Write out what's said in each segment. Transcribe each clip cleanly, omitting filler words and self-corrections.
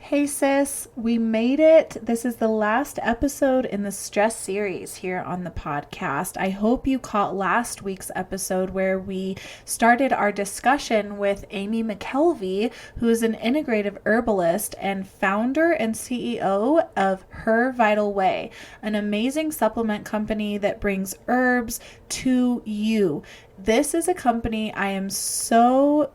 Hey sis, we made it. This is the last episode in the stress series here on the podcast. I hope you caught last week's episode where we started our discussion with Amy McKelvey, who is an integrative herbalist and founder and CEO of Her Vital Way, an amazing supplement company that brings herbs to you. This is a company I am so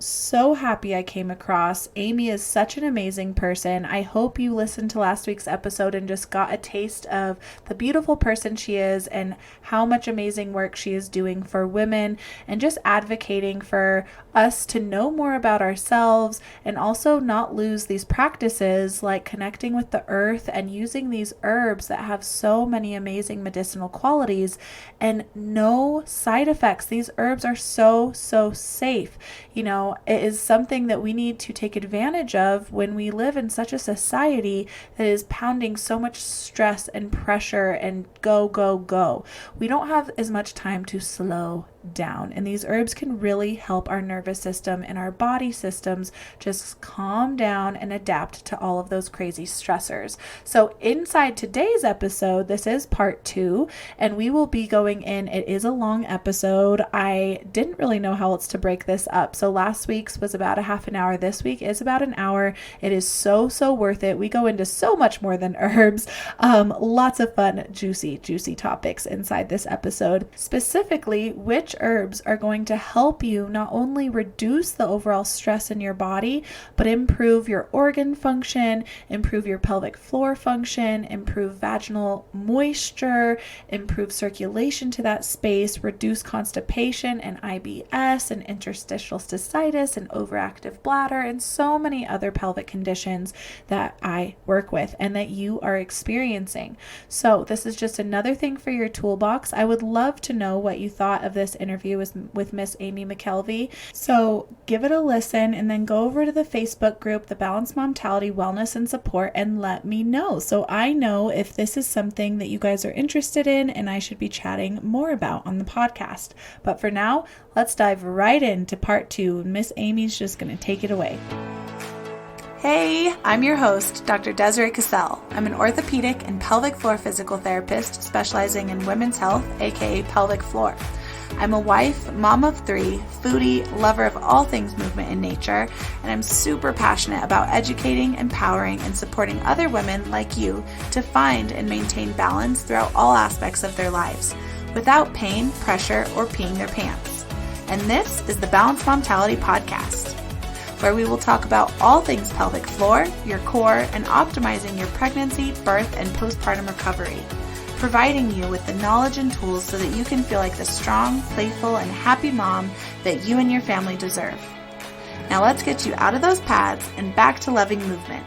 happy I came across. Amy is such an amazing person. I hope you listened to last week's episode and just got a taste of the beautiful person she is and how much amazing work she is doing for women and just advocating for us to know more about ourselves and also not lose these practices like connecting with the earth and using these herbs that have so many amazing medicinal qualities and no side effects. These herbs are so safe. You know, it is something that we need to take advantage of when we live in such a society that is pounding so much stress and pressure and go. We don't have as much time to slow down, and these herbs can really help our nervous system and our body systems just calm down and adapt to all of those crazy stressors. So inside today's episode, this is part 2, and we will be going in. It is a long episode. I didn't really know how else to break this up. So last week's was about a half an hour. This week is about an hour. It is so worth it. We go into so much more than herbs. Lots of fun, juicy topics inside this episode. Specifically, which herbs are going to help you not only reduce the overall stress in your body, but improve your organ function, improve your pelvic floor function, improve vaginal moisture, improve circulation to that space, reduce constipation and IBS and interstitial cystitis and overactive bladder and so many other pelvic conditions that I work with and that you are experiencing. So this is just another thing for your toolbox. I would love to know what you thought of this interview with Miss Amy McKelvey. So give it a listen and then go over to the Facebook group, the Balanced Momtality Wellness and Support, and let me know so I know if this is something that you guys are interested in and I should be chatting more about on the podcast. But for now, let's dive right into part 2. Miss Amy's just going to take it away. Hey, I'm your host, Dr. Desiree Cassell. I'm an orthopedic and pelvic floor physical therapist specializing in women's health, aka pelvic floor. I'm a wife, mom of 3, foodie, lover of all things movement and nature, and I'm super passionate about educating, empowering, and supporting other women like you to find and maintain balance throughout all aspects of their lives, without pain, pressure, or peeing their pants. And this is the Balanced Momtality Podcast, where we will talk about all things pelvic floor, your core, and optimizing your pregnancy, birth, and postpartum recovery, providing you with the knowledge and tools so that you can feel like the strong, playful, and happy mom that you and your family deserve. Now let's get you out of those pads and back to loving movement.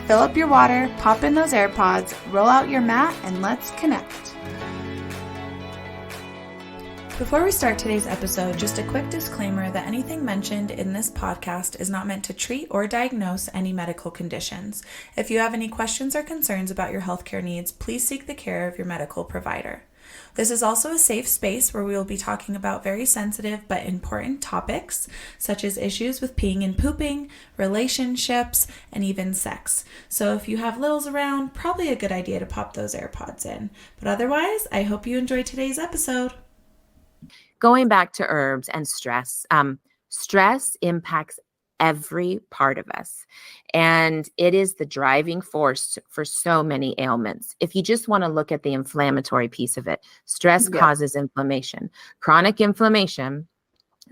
Fill up your water, pop in those AirPods, roll out your mat, and let's connect. Before we start today's episode, just a quick disclaimer that anything mentioned in this podcast is not meant to treat or diagnose any medical conditions. If you have any questions or concerns about your healthcare needs, please seek the care of your medical provider. This is also a safe space where we will be talking about very sensitive but important topics, such as issues with peeing and pooping, relationships, and even sex. So if you have littles around, probably a good idea to pop those AirPods in. But otherwise, I hope you enjoyed today's episode. Going back to herbs and stress, stress impacts every part of us, and it is the driving force for so many ailments. If you just want to look at the inflammatory piece of it, stress causes inflammation. Chronic inflammation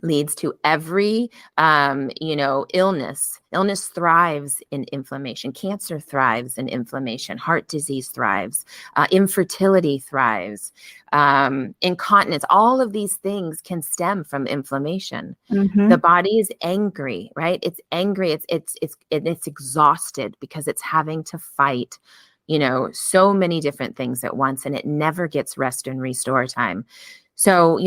leads to every, illness. Illness thrives in inflammation. Cancer thrives in inflammation. Heart disease thrives. Infertility thrives. Incontinence. All of these things can stem from inflammation. Mm-hmm. The body is angry, right? It's angry. It's exhausted because it's having to fight, so many different things at once, and it never gets rest and restore time. So,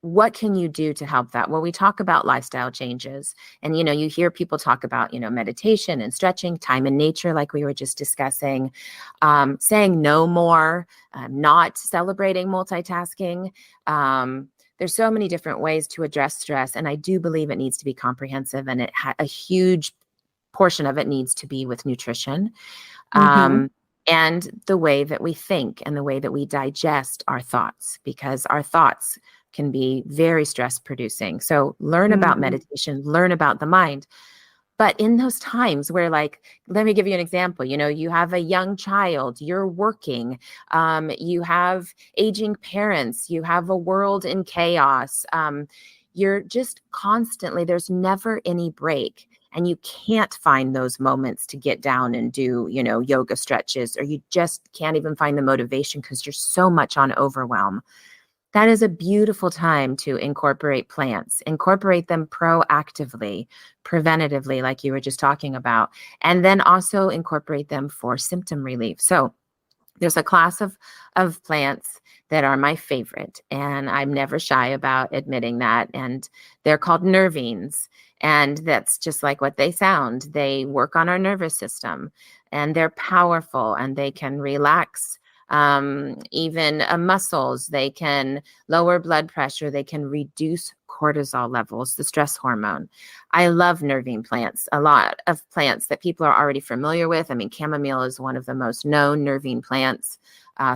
what can you do to help that? Well, we talk about lifestyle changes, and, you hear people talk about, meditation and stretching, time in nature, like we were just discussing, saying no more, not celebrating multitasking. There's so many different ways to address stress, and I do believe it needs to be comprehensive, and it a huge portion of it needs to be with nutrition. Mm-hmm. And the way that we think and the way that we digest our thoughts, because our thoughts can be very stress producing. So learn about Mm-hmm. meditation, learn about the mind. But in those times where, like, let me give you an example, you have a young child, you're working, you have aging parents, you have a world in chaos, you're just constantly, there's never any break. And you can't find those moments to get down and do, yoga stretches, or you just can't even find the motivation because you're so much on overwhelm. That is a beautiful time to incorporate plants, incorporate them proactively, preventatively, like you were just talking about, and then also incorporate them for symptom relief. So there's a class of plants that are my favorite, and I'm never shy about admitting that. And they're called nervines. And that's just like what they sound. They work on our nervous system, and they're powerful, and they can relax even muscles. They can lower blood pressure. They can reduce cortisol levels, the stress hormone. I love nervine plants, a lot of plants that people are already familiar with. I mean, chamomile is one of the most known nervine plants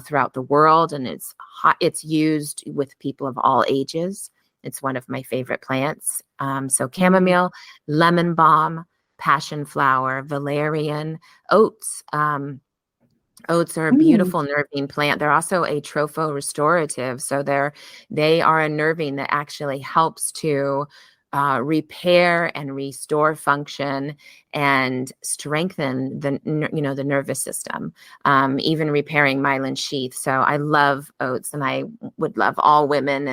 throughout the world, and it's used with people of all ages. It's one of my favorite plants. So chamomile, lemon balm, passion flower, valerian, oats. Oats are a Mm-hmm. beautiful nervine plant. They're also a tropho-restorative. So they are a nervine that actually helps to repair and restore function and strengthen the nervous system, even repairing myelin sheath. So I love oats, and I would love all women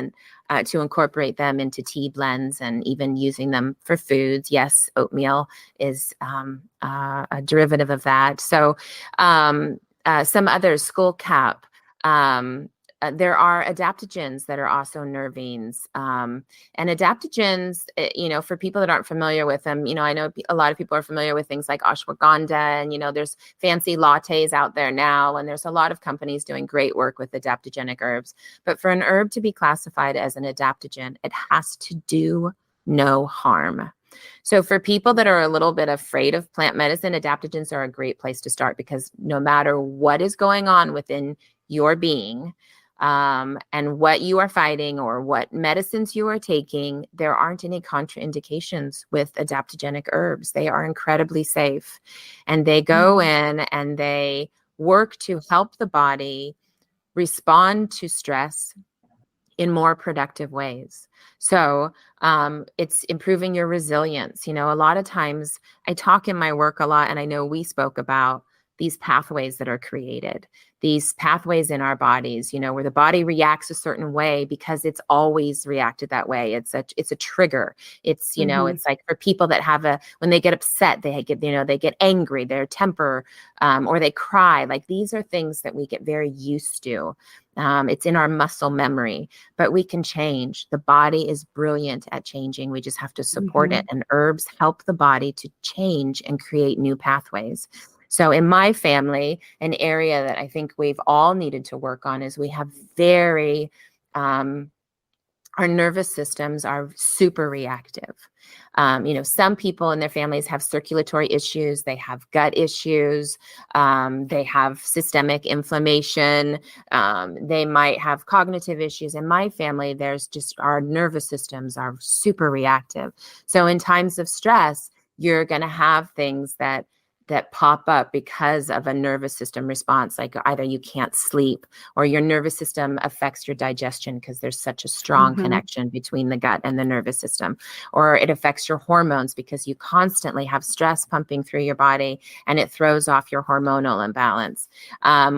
and to incorporate them into tea blends and even using them for foods. Yes, oatmeal is a derivative of that. So some others, skullcap. There are adaptogens that are also nervines. And adaptogens, for people that aren't familiar with them, I know a lot of people are familiar with things like ashwagandha, and, there's fancy lattes out there now, and there's a lot of companies doing great work with adaptogenic herbs. But for an herb to be classified as an adaptogen, it has to do no harm. So for people that are a little bit afraid of plant medicine, adaptogens are a great place to start, because no matter what is going on within your being, and what you are fighting or what medicines you are taking, there aren't any contraindications with adaptogenic herbs. They are incredibly safe, and they go in and they work to help the body respond to stress in more productive ways. So it's improving your resilience. A lot of times I talk in my work a lot, and I know we spoke about these pathways that are created, these pathways in our bodies, where the body reacts a certain way because it's always reacted that way. It's a trigger. It's, it's like for people that have when they get upset, they get angry, their temper, or they cry. Like, these are things that we get very used to. It's in our muscle memory, but we can change. The body is brilliant at changing. We just have to support it. And herbs help the body to change and create new pathways. So in my family, an area that I think we've all needed to work on is we have our nervous systems are super reactive. Some people in their families have circulatory issues, they have gut issues, they have systemic inflammation, they might have cognitive issues. In my family, there's just our nervous systems are super reactive. So in times of stress, you're going to have things that pop up because of a nervous system response, like either you can't sleep or your nervous system affects your digestion because there's such a strong connection between the gut and the nervous system, or it affects your hormones because you constantly have stress pumping through your body and it throws off your hormonal imbalance.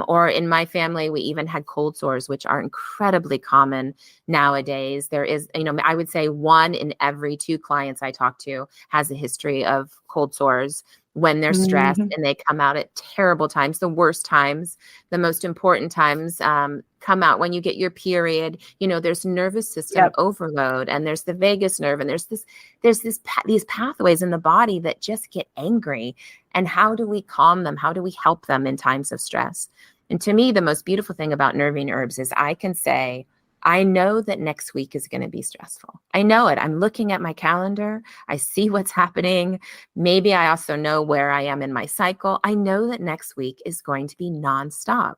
Or in my family, we even had cold sores, which are incredibly common nowadays. There is, I would say 1 in every 2 clients I talk to has a history of cold sores when they're stressed, and they come out at terrible times. The worst times, the most important times come out when you get your period. There's nervous system overload, and there's the vagus nerve, and there's these pathways in the body that just get angry. And how do we calm them? How do we help them in times of stress? And to me, the most beautiful thing about nervine herbs is I can say, I know that next week is going to be stressful. I know it. I'm looking at my calendar. I see what's happening. Maybe I also know where I am in my cycle. I know that next week is going to be nonstop.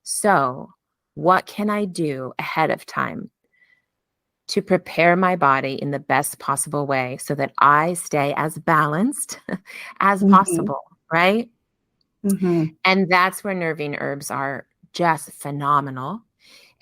So, what can I do ahead of time to prepare my body in the best possible way so that I stay as balanced as Mhm. possible, right? Mhm. And that's where nervine herbs are just phenomenal.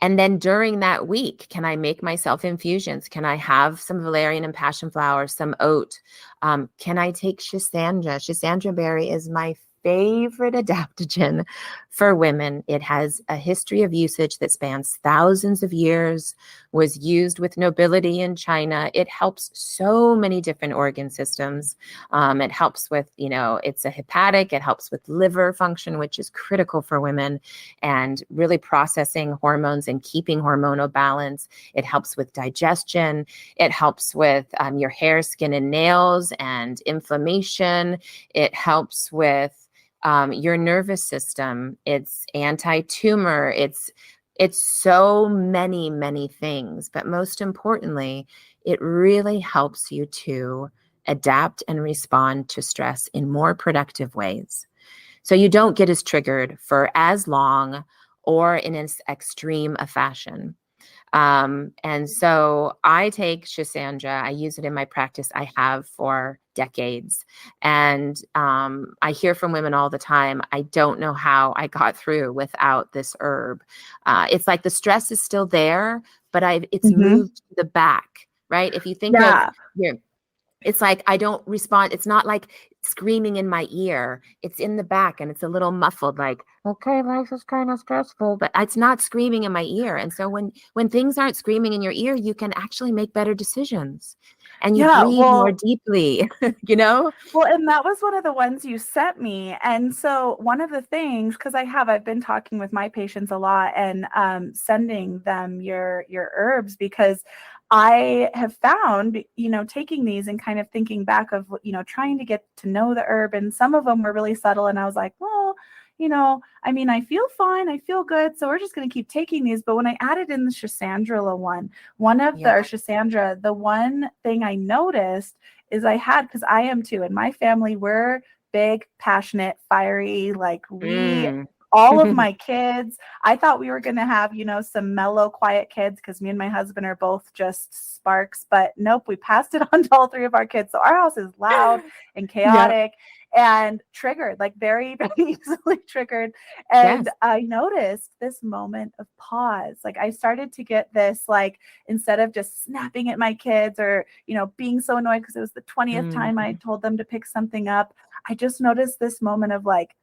And then during that week, can I make myself infusions? Can I have some valerian and passion flower, some oat? Can I take schisandra? Schisandra berry is my favorite adaptogen for women. It has a history of usage that spans thousands of years, was used with nobility in China. It helps so many different organ systems. It helps with, it's a hepatic, it helps with liver function, which is critical for women, and really processing hormones and keeping hormonal balance. It helps with digestion. It helps with your hair, skin, and nails and inflammation. It helps with your nervous system. It's anti-tumor. It's so many, many things. But most importantly, it really helps you to adapt and respond to stress in more productive ways. So you don't get as triggered for as long or in as extreme a fashion. And so I take Schisandra. I use it in my practice. I have for decades. And I hear from women all the time, I don't know how I got through without this herb. It's like the stress is still there, but it's Mhm. moved to the back, right? If you think of Yeah. your it's like I don't respond. It's not like screaming in my ear. It's in the back and it's a little muffled, like, okay, life is kind of stressful, but it's not screaming in my ear. And so when things aren't screaming in your ear, you can actually make better decisions and you Yeah. breathe more deeply, you know? Well, and that was one of the ones you sent me. And so one of the things, because I've been talking with my patients a lot and sending them your herbs, because I have found, taking these and kind of thinking back of, trying to get to know the herb, and some of them were really subtle. And I was like, well, I mean, I feel fine, I feel good, so we're just going to keep taking these. But when I added in the Schisandra Yeah. Schisandra, the one thing I noticed is because I am too. In my family, we're big, passionate, fiery. Like Mm. all of my kids, I thought we were going to have, some mellow, quiet kids because me and my husband are both just sparks. But nope, we passed it on to all three of our kids. So our house is loud and Yep. chaotic and triggered, like very, very easily triggered. And Yes. I noticed this moment of pause. Like I started to get this, like, instead of just snapping at my kids or, being so annoyed because it was the 20th Mm. time I told them to pick something up, I just noticed this moment of like,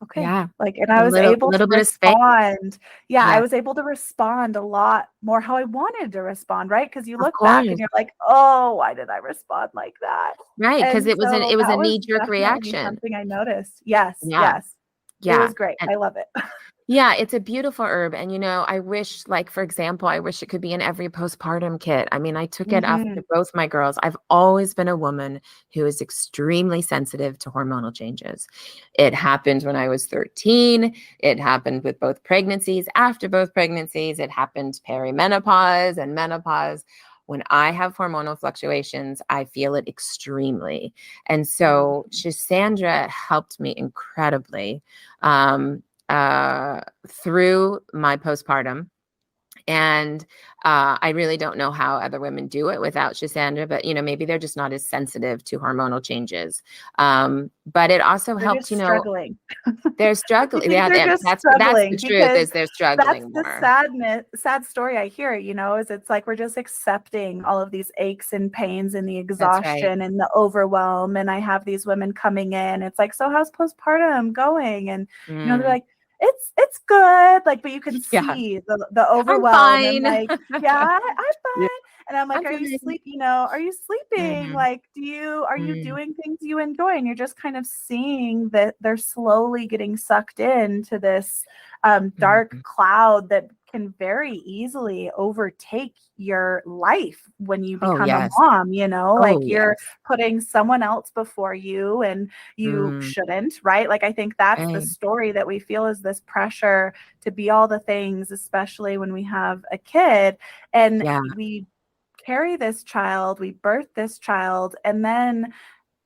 okay, Yeah. like, and A I was able to little bit of space. respond. Yeah, I Yeah. was able to respond a lot more how I wanted to respond, right? Because you Of look back and course. you're like, oh, why did I respond like that? Right. Because And it so was a that was knee-jerk definitely reaction. something I noticed. Yes, Yeah. yes. It Yeah. was great. And I love it. yeah, it's a beautiful herb. And, I wish, like, for example, I wish it could be in every postpartum kit. I mean, I took it after Mhm. both my girls. I've always been a woman who is extremely sensitive to hormonal changes. It happened when I was 13. It happened with both pregnancies. After both pregnancies, it happened perimenopause and menopause. When I have hormonal fluctuations, I feel it extremely. And so Mhm. Shisandra helped me incredibly. Through my postpartum. And I really don't know how other women do it without Shisandra, but maybe they're just not as sensitive to hormonal changes. But it also They're helped, just struggling. they're I struggling. think Yeah, they're just that's the struggling truth, because is they're that's struggling the more. sad story I hear, is it's like we're just accepting all of these aches and pains and the That's right. exhaustion and the overwhelm. And I have these women coming in. It's like, so how's postpartum going? And they're Mm, like, it's good. Like, but you can yeah, see the I'm overwhelm and fine. like, yeah, I'm Yeah, fine. And I'm like, I'm fine. are you sleeping? Mm, Like, are you mm, doing things you enjoy? And you're just kind of seeing that they're slowly getting sucked into this dark mm. cloud that can very easily overtake your life when you Oh, become a yes. mom, Oh, like you're yes. putting someone else before you, and you Mm, shouldn't, right? Like, I think that's the right. story that we feel, is this pressure to be all the things, especially when we have a kid and Yeah. we carry this child, we birth this child, and then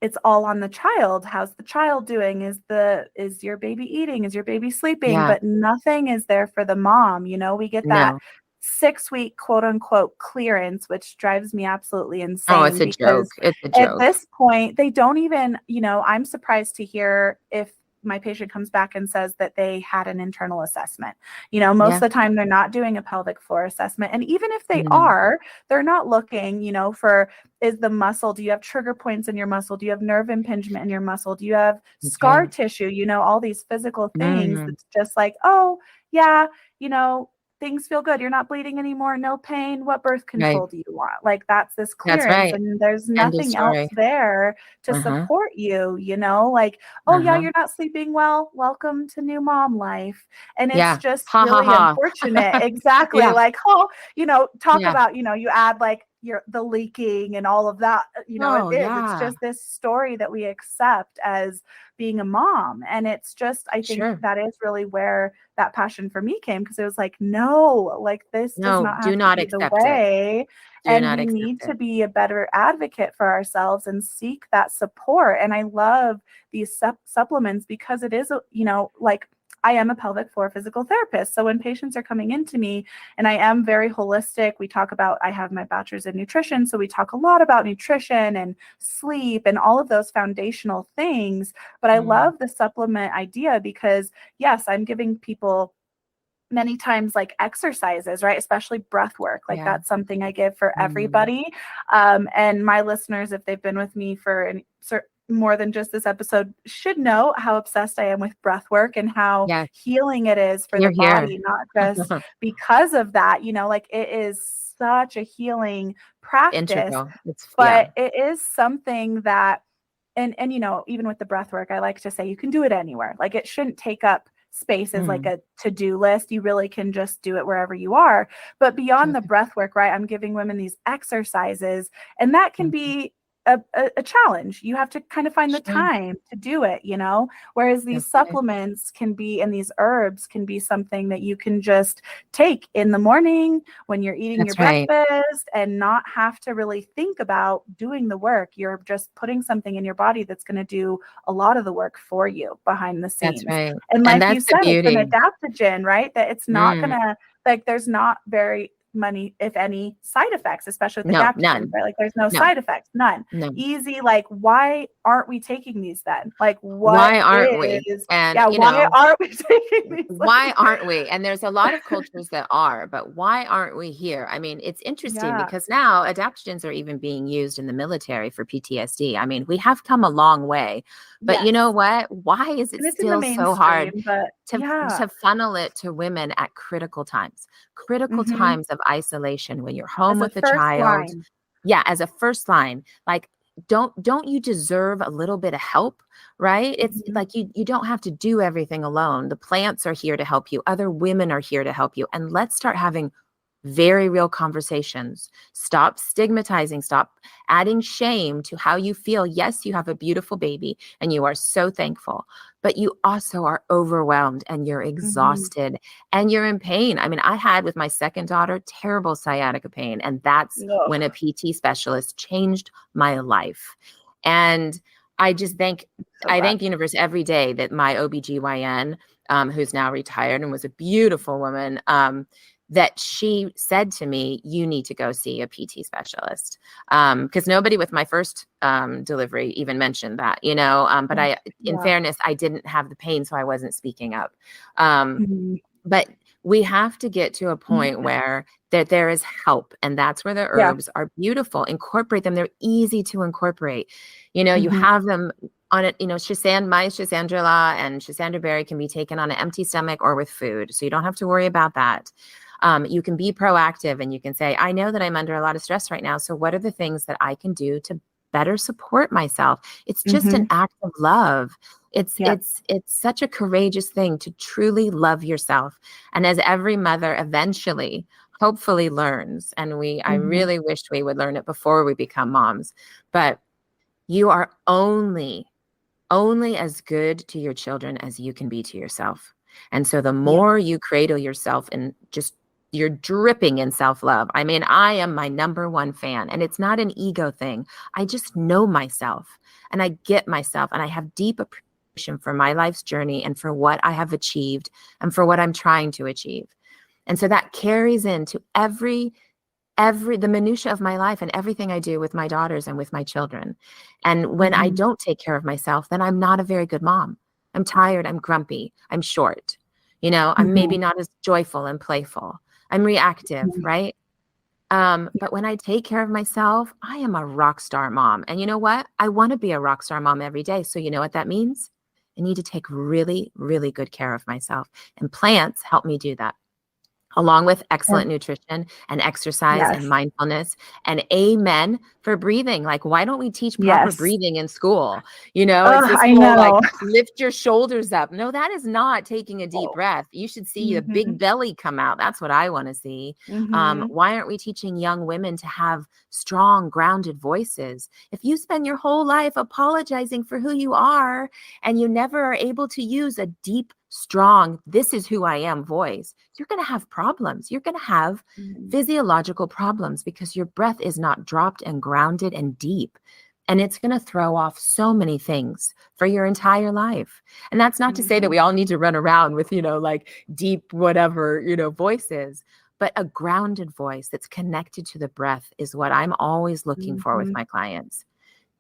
it's all on the child. How's the child doing? Is your baby eating? Is your baby sleeping? Yeah. But nothing is there for the mom. We get that No. 6 week quote unquote clearance, which drives me absolutely Oh, it's insane, a joke. because It's a at joke. this point they don't even, I'm surprised to hear if my patient comes back and says that they had an internal assessment. Most of Yeah. the time they're not doing a pelvic floor assessment. And even if they Mm, are, they're not looking, for, is the muscle, do you have trigger points in your muscle? Do you have nerve impingement in your muscle? Do you have scar okay. tissue? All these physical things. Mm, It's just like, oh, yeah, you know, things feel good. You're not bleeding anymore. No pain. What birth right. control do you want? Like, that's this That's clearance. right. And there's End of nothing else story. there to Uh-huh. support you, like, oh, yeah, Uh-huh. you're not sleeping well. Welcome to new mom life. And it's Yeah. just Ha ha really ha. unfortunate. Exactly. Yeah. Like, oh, talk Yeah. about, you add like the leaking and all of that, Oh, it's yeah. just this story that we accept as being a mom. And it's just, I think Sure. that is really where that passion for me came, because it was like, no, like, this does No, not do have to not be the accept it. way. Do And not we accept need to it. be a better advocate for ourselves and seek that support. And I love these supplements, because it is, like, I am a pelvic floor physical therapist. So when patients are coming into me, and I am very holistic, I have my bachelor's in nutrition. So we talk a lot about nutrition and sleep and all of those foundational things. But I Mm, love the supplement idea, because yes, I'm giving people many times like exercises, right? Especially breath work. Like, yeah. that's something I give for Mm, everybody. And my listeners, if they've been with me for more than just this episode, should know how obsessed I am with breath work and how yes. healing it is for the You're here. body, not just because of that, like, it is such a healing practice, Integral. It's yeah. but it is something that, and even with the breath work, I like to say you can do it anywhere. Like, it shouldn't take up space as like Mm, a to-do list. You really can just do it wherever you are. But beyond the okay. breath work, right, I'm giving women these exercises, and that can Mhm. be a challenge. You have to kind of find the Sure. time to do it, whereas these That's right. supplements can be, and these herbs can be something that you can just take in the morning when you're eating your That's right. breakfast, and not have to really think about doing the work. You're just putting something in your body that's going to do a lot of the work for you behind the That's scenes. right. And And like you that's the said, it's an beauty. adaptogen, right? That it's not Mm, gonna, like, there's not very many, if any, side effects, especially with no, adaptogens, none. right? Like, there's no No, side effects, none. no. Easy, like, why aren't we taking these then? Like, what Why aren't we? is, And, yeah, why aren't we taking these? why Like, aren't we? And there's a lot of cultures that are, but why aren't we here? I mean, it's interesting yeah, because now adaptogens are even being used in the military for PTSD. I mean, we have come a long way, but you know yes. what? Why is it And it's in the still so hard mainstream, but yeah. to funnel it to women at critical Hmm. times of isolation when you're home As a with a first child? line. Yeah, as a first line, like don't you deserve a little bit of help, right? It's Hmm. like you don't have to do everything alone. The plants are here to help you. Other women are here to help you. And let's start having very real conversations. Stop stigmatizing, stop adding shame to how you feel. Yes, you have a beautiful baby and you are so thankful, but you also are overwhelmed and you're Hmm. exhausted and you're in pain. I mean, I had with my second daughter terrible sciatica pain, and that's when a Ugh, PT specialist changed my life. And I just thank so I glad. thank the universe every day that my OBGYN, who's now retired and was a beautiful woman, that she said to me, you need to go see a PT specialist. Because nobody with my first delivery even mentioned that, but in Yeah. fairness, I didn't have the pain, so I wasn't speaking up. Um, Mhm. but we have to get to a point Yeah. where there is help, and that's where the Yeah. herbs are beautiful. Incorporate them. They're easy to incorporate. You Mhm. have them on it, my Schisandrila and Schisandra berry can be taken on an empty stomach or with food. So you don't have to worry about that. You can be proactive and you can say, I know that I'm under a lot of stress right now. So what are the things that I can do to better support myself? It's just an Mhm. act of love. Yeah. It's such a courageous thing to truly love yourself. And as every mother eventually, hopefully learns, and I Mm-hmm. really wish we would learn it before we become moms, but you are only as good to your children as you can be to yourself. And so the Yeah. more you cradle yourself and just you're dripping in self-love. I mean, I am my number one fan, and it's not an ego thing. I just know myself and I get myself, and I have deep appreciation for my life's journey and for what I have achieved and for what I'm trying to achieve. And so that carries into the minutia of my life and everything I do with my daughters and with my children. And when I Mm-hmm. don't take care of myself, then I'm not a very good mom. I'm tired, I'm grumpy, I'm short. I'm Mm-hmm. maybe not as joyful and playful. I'm reactive, right? But when I take care of myself, I am a rock star mom. And you know what? I want to be a rock star mom every day. So you know what that means? I need to take really, really good care of myself. And plants help me do that, along with excellent nutrition and exercise and Yes. mindfulness. And amen for breathing. Like, why don't we teach proper Yes. breathing in school? It's this I whole like know. lift your shoulders up. No, that is not taking a deep breath. You should see the Mm-hmm. big belly come out. That's what I want to see. Mm-hmm. Why aren't we teaching young women to have strong, grounded voices? If you spend your whole life apologizing for who you are and you never are able to use a deep, strong, this is who I am voice, you're going to have problems. You're going to have physiological problems because your breath is not dropped and grounded and deep. And it's going to throw off so many things for your entire life. And that's not to say that we all need to run around with, like deep, whatever, voices, but a grounded voice that's connected to the breath is what I'm always looking for with Mm-hmm. my clients.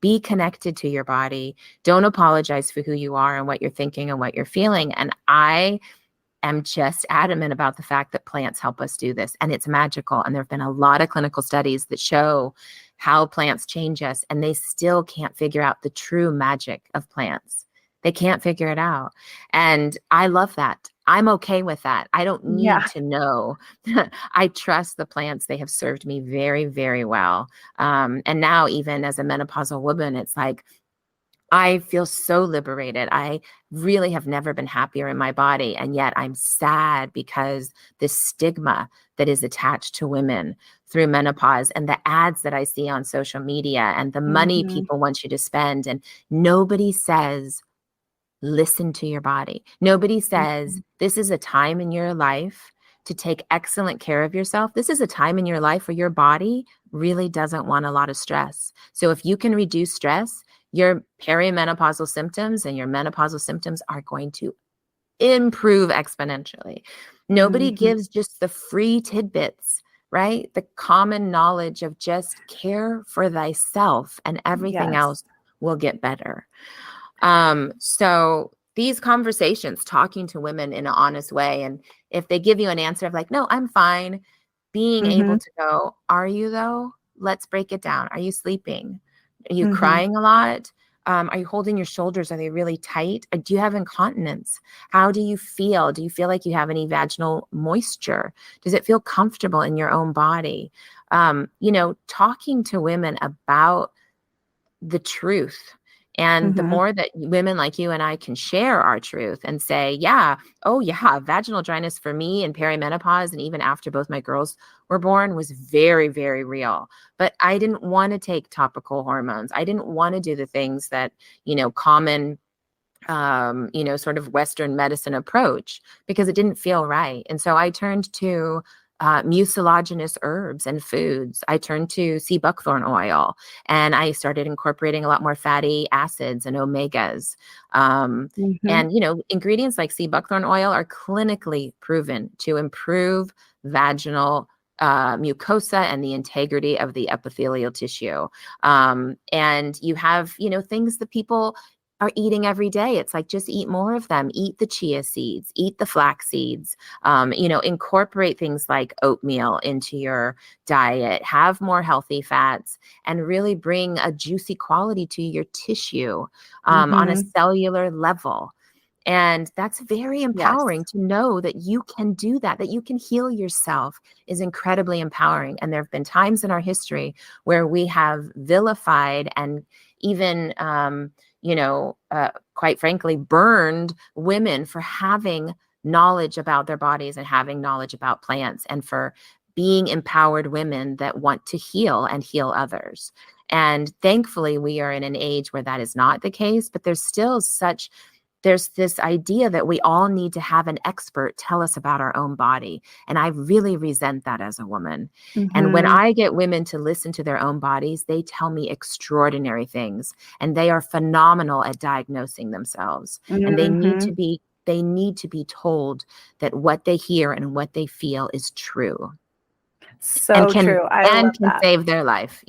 Be connected to your body. Don't apologize for who you are and what you're thinking and what you're feeling. And I am just adamant about the fact that plants help us do this, and it's magical. And there have been a lot of clinical studies that show how plants change us, and they still can't figure out the true magic of plants. They can't figure it out. And I love that. I'm okay with that. I don't Yeah. need to know. I trust the plants. They have served me very, very well. And now, even as a menopausal woman, it's like, I feel so liberated. I really have never been happier in my body. And yet I'm sad because the stigma that is attached to women through menopause and the ads that I see on social media and the money Mm-hmm. people want you to spend. And nobody says, listen to your body. Nobody says, this is a time in your life to take excellent care of yourself. This is a time in your life where your body really doesn't want a lot of stress. So if you can reduce stress, your perimenopausal symptoms and your menopausal symptoms are going to improve exponentially. Nobody Mm-hmm. gives just the free tidbits, right? The common knowledge of just care for thyself and everything Yes. else will get better. So these conversations, talking to women in an honest way, and if they give you an answer of like, no, I'm fine, being Mm-hmm. able to go, are you though? Let's break it down. Are you sleeping? Are you Mm-hmm. crying a lot? Are you holding your shoulders? Are they really tight? Do you have incontinence? How do you feel? Do you feel like you have any vaginal moisture? Does it feel comfortable in your own body? Talking to women about the truth. And the Mm-hmm. more that women like you and I can share our truth and say, yeah, oh yeah, vaginal dryness for me in perimenopause and even after both my girls were born was very, very real. But I didn't want to take topical hormones. I didn't want to do the things that, common sort of Western medicine approach because it didn't feel right. And so I turned to mucilaginous herbs and foods. I turned to sea buckthorn oil, and I started incorporating a lot more fatty acids and omegas. Mm-hmm. And, ingredients like sea buckthorn oil are clinically proven to improve vaginal mucosa and the integrity of the epithelial tissue. And you have, things that people are eating every day. It's like, just eat more of them. Eat the chia seeds, eat the flax seeds, incorporate things like oatmeal into your diet, have more healthy fats, and really bring a juicy quality to your tissue on a Mm-hmm. cellular level. And that's very Yes. empowering to know that you can do that you can heal yourself is incredibly empowering. And there have been times in our history where we have vilified and even, quite frankly, burned women for having knowledge about their bodies and having knowledge about plants, and for being empowered women that want to heal and heal others. And thankfully, we are in an age where that is not the case, but there's this idea that we all need to have an expert tell us about our own body. And I really resent that as a woman. And when I get women to listen to their own bodies, they tell me extraordinary things, and they are phenomenal at diagnosing themselves. And they need to be told that what they hear and what they feel is true. So true. I love can that. save their life,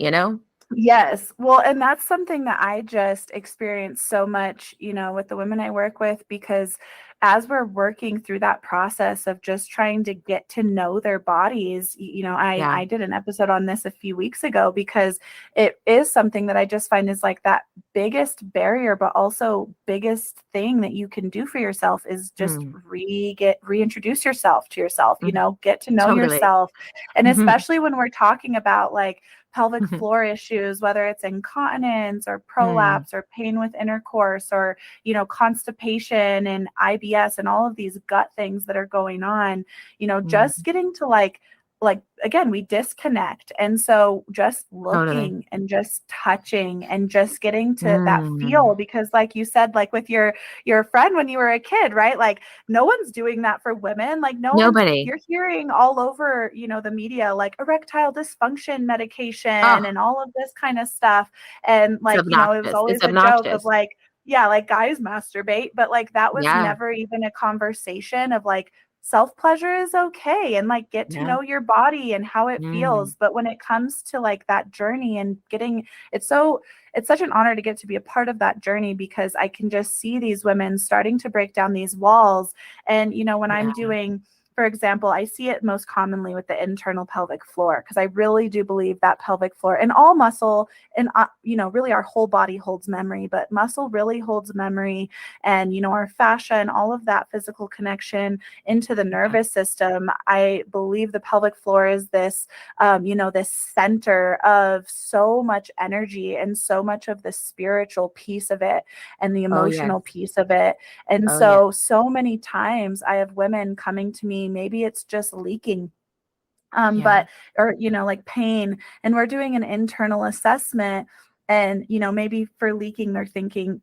Yes. Well, and that's something that I just experience so much, with the women I work with, because as we're working through that process of just trying to get to know their bodies, Yeah. I did an episode on this a few weeks ago, because it is something that I just find is like that biggest barrier, but also biggest thing that you can do for yourself is just reintroduce yourself to yourself, get to know Totally. yourself. And especially when we're talking about like pelvic floor issues, whether it's incontinence or prolapse or pain with intercourse or, constipation and IBS and all of these gut things that are going on, just getting to like, again, we disconnect. And so just looking and just touching and just getting to that feel, because like you said, like with your friend when you were a kid, right? Like no one's doing that for women. Like nobody. You're hearing all over, the media, like erectile dysfunction medication and all of this kind of stuff. And like, it was always a joke of like, yeah, like guys masturbate, but like that was never even a conversation of like, self-pleasure is okay, and like get to know your body and how it feels. But when it comes to like that journey and it's such an honor to get to be a part of that journey, because I can just see these women starting to break down these walls. And when I'm doing, for example, I see it most commonly with the internal pelvic floor, because I really do believe that pelvic floor and all muscle and, really our whole body holds memory, but muscle really holds memory. And, our fascia and all of that physical connection into the nervous system. I believe the pelvic floor is this, this center of so much energy and so much of the spiritual piece of it and the emotional piece of it. And so many times I have women coming to me, maybe it's just leaking, but, or, like pain, and we're doing an internal assessment, and, maybe for leaking, they're thinking,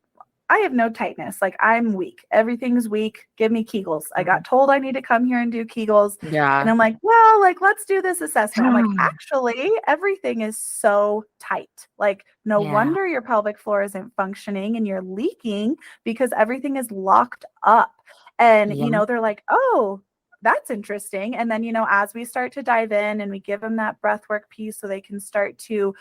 I have no tightness. Like I'm weak. Everything's weak. Give me Kegels. I got told I need to come here and do Kegels. Yeah. And I'm like, well, like, let's do this assessment. I'm like, actually, everything is so tight. Like, no wonder your pelvic floor isn't functioning and you're leaking, because everything is locked up. And, they're like, oh, that's interesting. And then, as we start to dive in and we give them that breath work piece, so they can start to,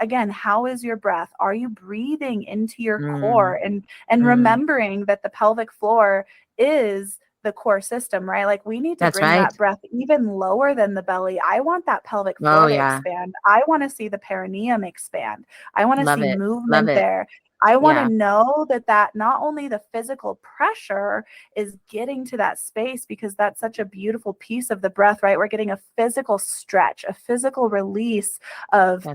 again, how is your breath? Are you breathing into your core and remembering that the pelvic floor is the core system, right? Like we need to bring that breath even lower than the belly. I want that pelvic floor to expand. I want to see the perineum expand. I want to see movement there. I want to know that not only the physical pressure is getting to that space, because that's such a beautiful piece of the breath, right? We're getting a physical stretch, a physical release of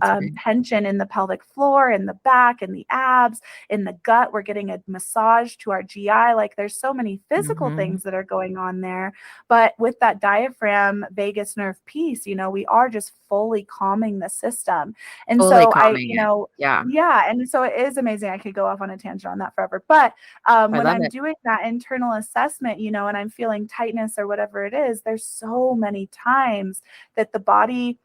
tension in the pelvic floor, in the back, in the abs, in the gut. We're getting a massage to our GI. Like there's so many physical things that are going on there. But with that diaphragm vagus nerve piece, we are just fully calming the system. And so and so it is amazing. I could go off on a tangent on that forever. But when I'm doing that internal assessment, and I'm feeling tightness or whatever it is, there's so many times that the body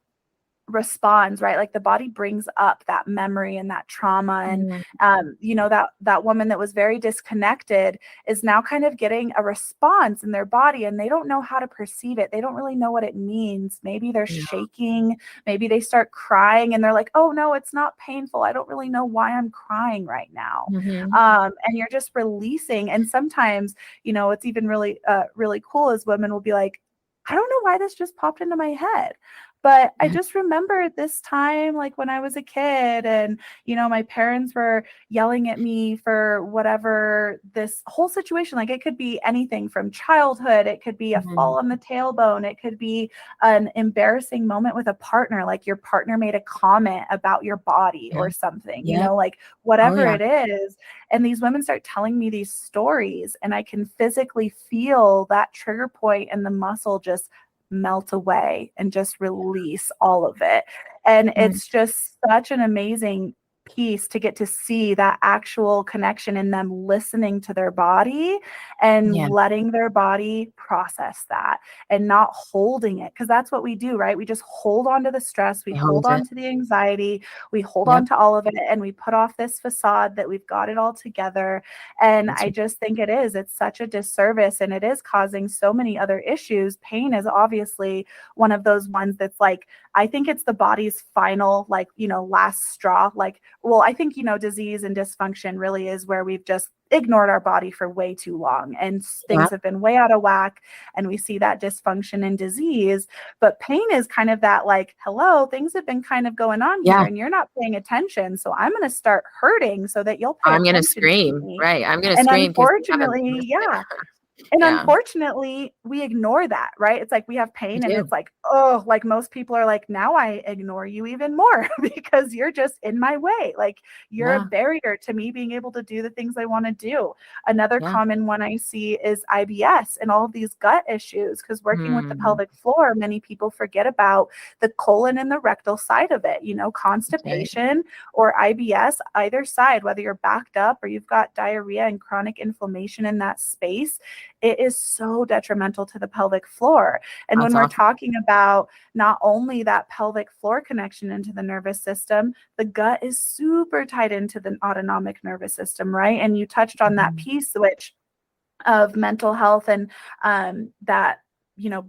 responds, right? Like the body brings up that memory and that trauma. And, that woman that was very disconnected is now kind of getting a response in their body, and they don't know how to perceive it. They don't really know what it means. Maybe they're shaking, maybe they start crying, and they're like, oh no, it's not painful. I don't really know why I'm crying right now. And you're just releasing. And sometimes, it's even really, really cool is women will be like, I don't know why this just popped into my head. But I just remember this time, like when I was a kid and, my parents were yelling at me for whatever this whole situation, like it could be anything from childhood. It could be a Mhm. fall on the tailbone. It could be an embarrassing moment with a partner, like your partner made a comment about your body Yeah. or something, Yep. like Oh whatever yeah. it is. And these women start telling me these stories, and I can physically feel that trigger point and the muscle just melt away and just release all of it. And Mm. it's just such an amazing piece to get to see that actual connection in them listening to their body and Yeah. letting their body process that and not holding it. Because that's what we do, right? We just hold on to the stress, we I hold hold on it. to the anxiety, we hold on Yep. to all of it, and we put off this facade that we've got it all together. And That's I just think it's such a disservice, and it is causing so many other issues. Pain is obviously one of those ones that's like, I think it's the body's final, like, last straw. Like, well, I think, disease and dysfunction really is where we've just ignored our body for way too long, and yeah. things have been way out of whack, and we see that dysfunction and disease. But pain is kind of that, like, hello, things have been kind of going on here Yeah. and you're not paying attention, so I'm going to start hurting so that you'll pay I'm gonna attention to scream. me. Right. I'm gonna And scream because you haven't been unfortunately, listening. yeah, and Yeah. unfortunately, we ignore that, right? It's like we have We pain and do. it's like, oh, like most people are like, now I ignore you even more because you're just in my way. Like you're a Yeah. barrier to me being able to do the things I want to do. Another Yeah. common one I see is IBS and all of these gut issues, because working with the Mm. pelvic floor, many people forget about the colon and the rectal side of it, That's right. constipation or IBS, either side, whether you're backed up or you've got diarrhea and chronic inflammation in that space, it is so detrimental to the pelvic floor. And when That's we're awful. talking about not only that pelvic floor connection into the nervous system, the gut is super tied into the autonomic nervous system, right? And you touched on that Mhm. piece, which of mental health and that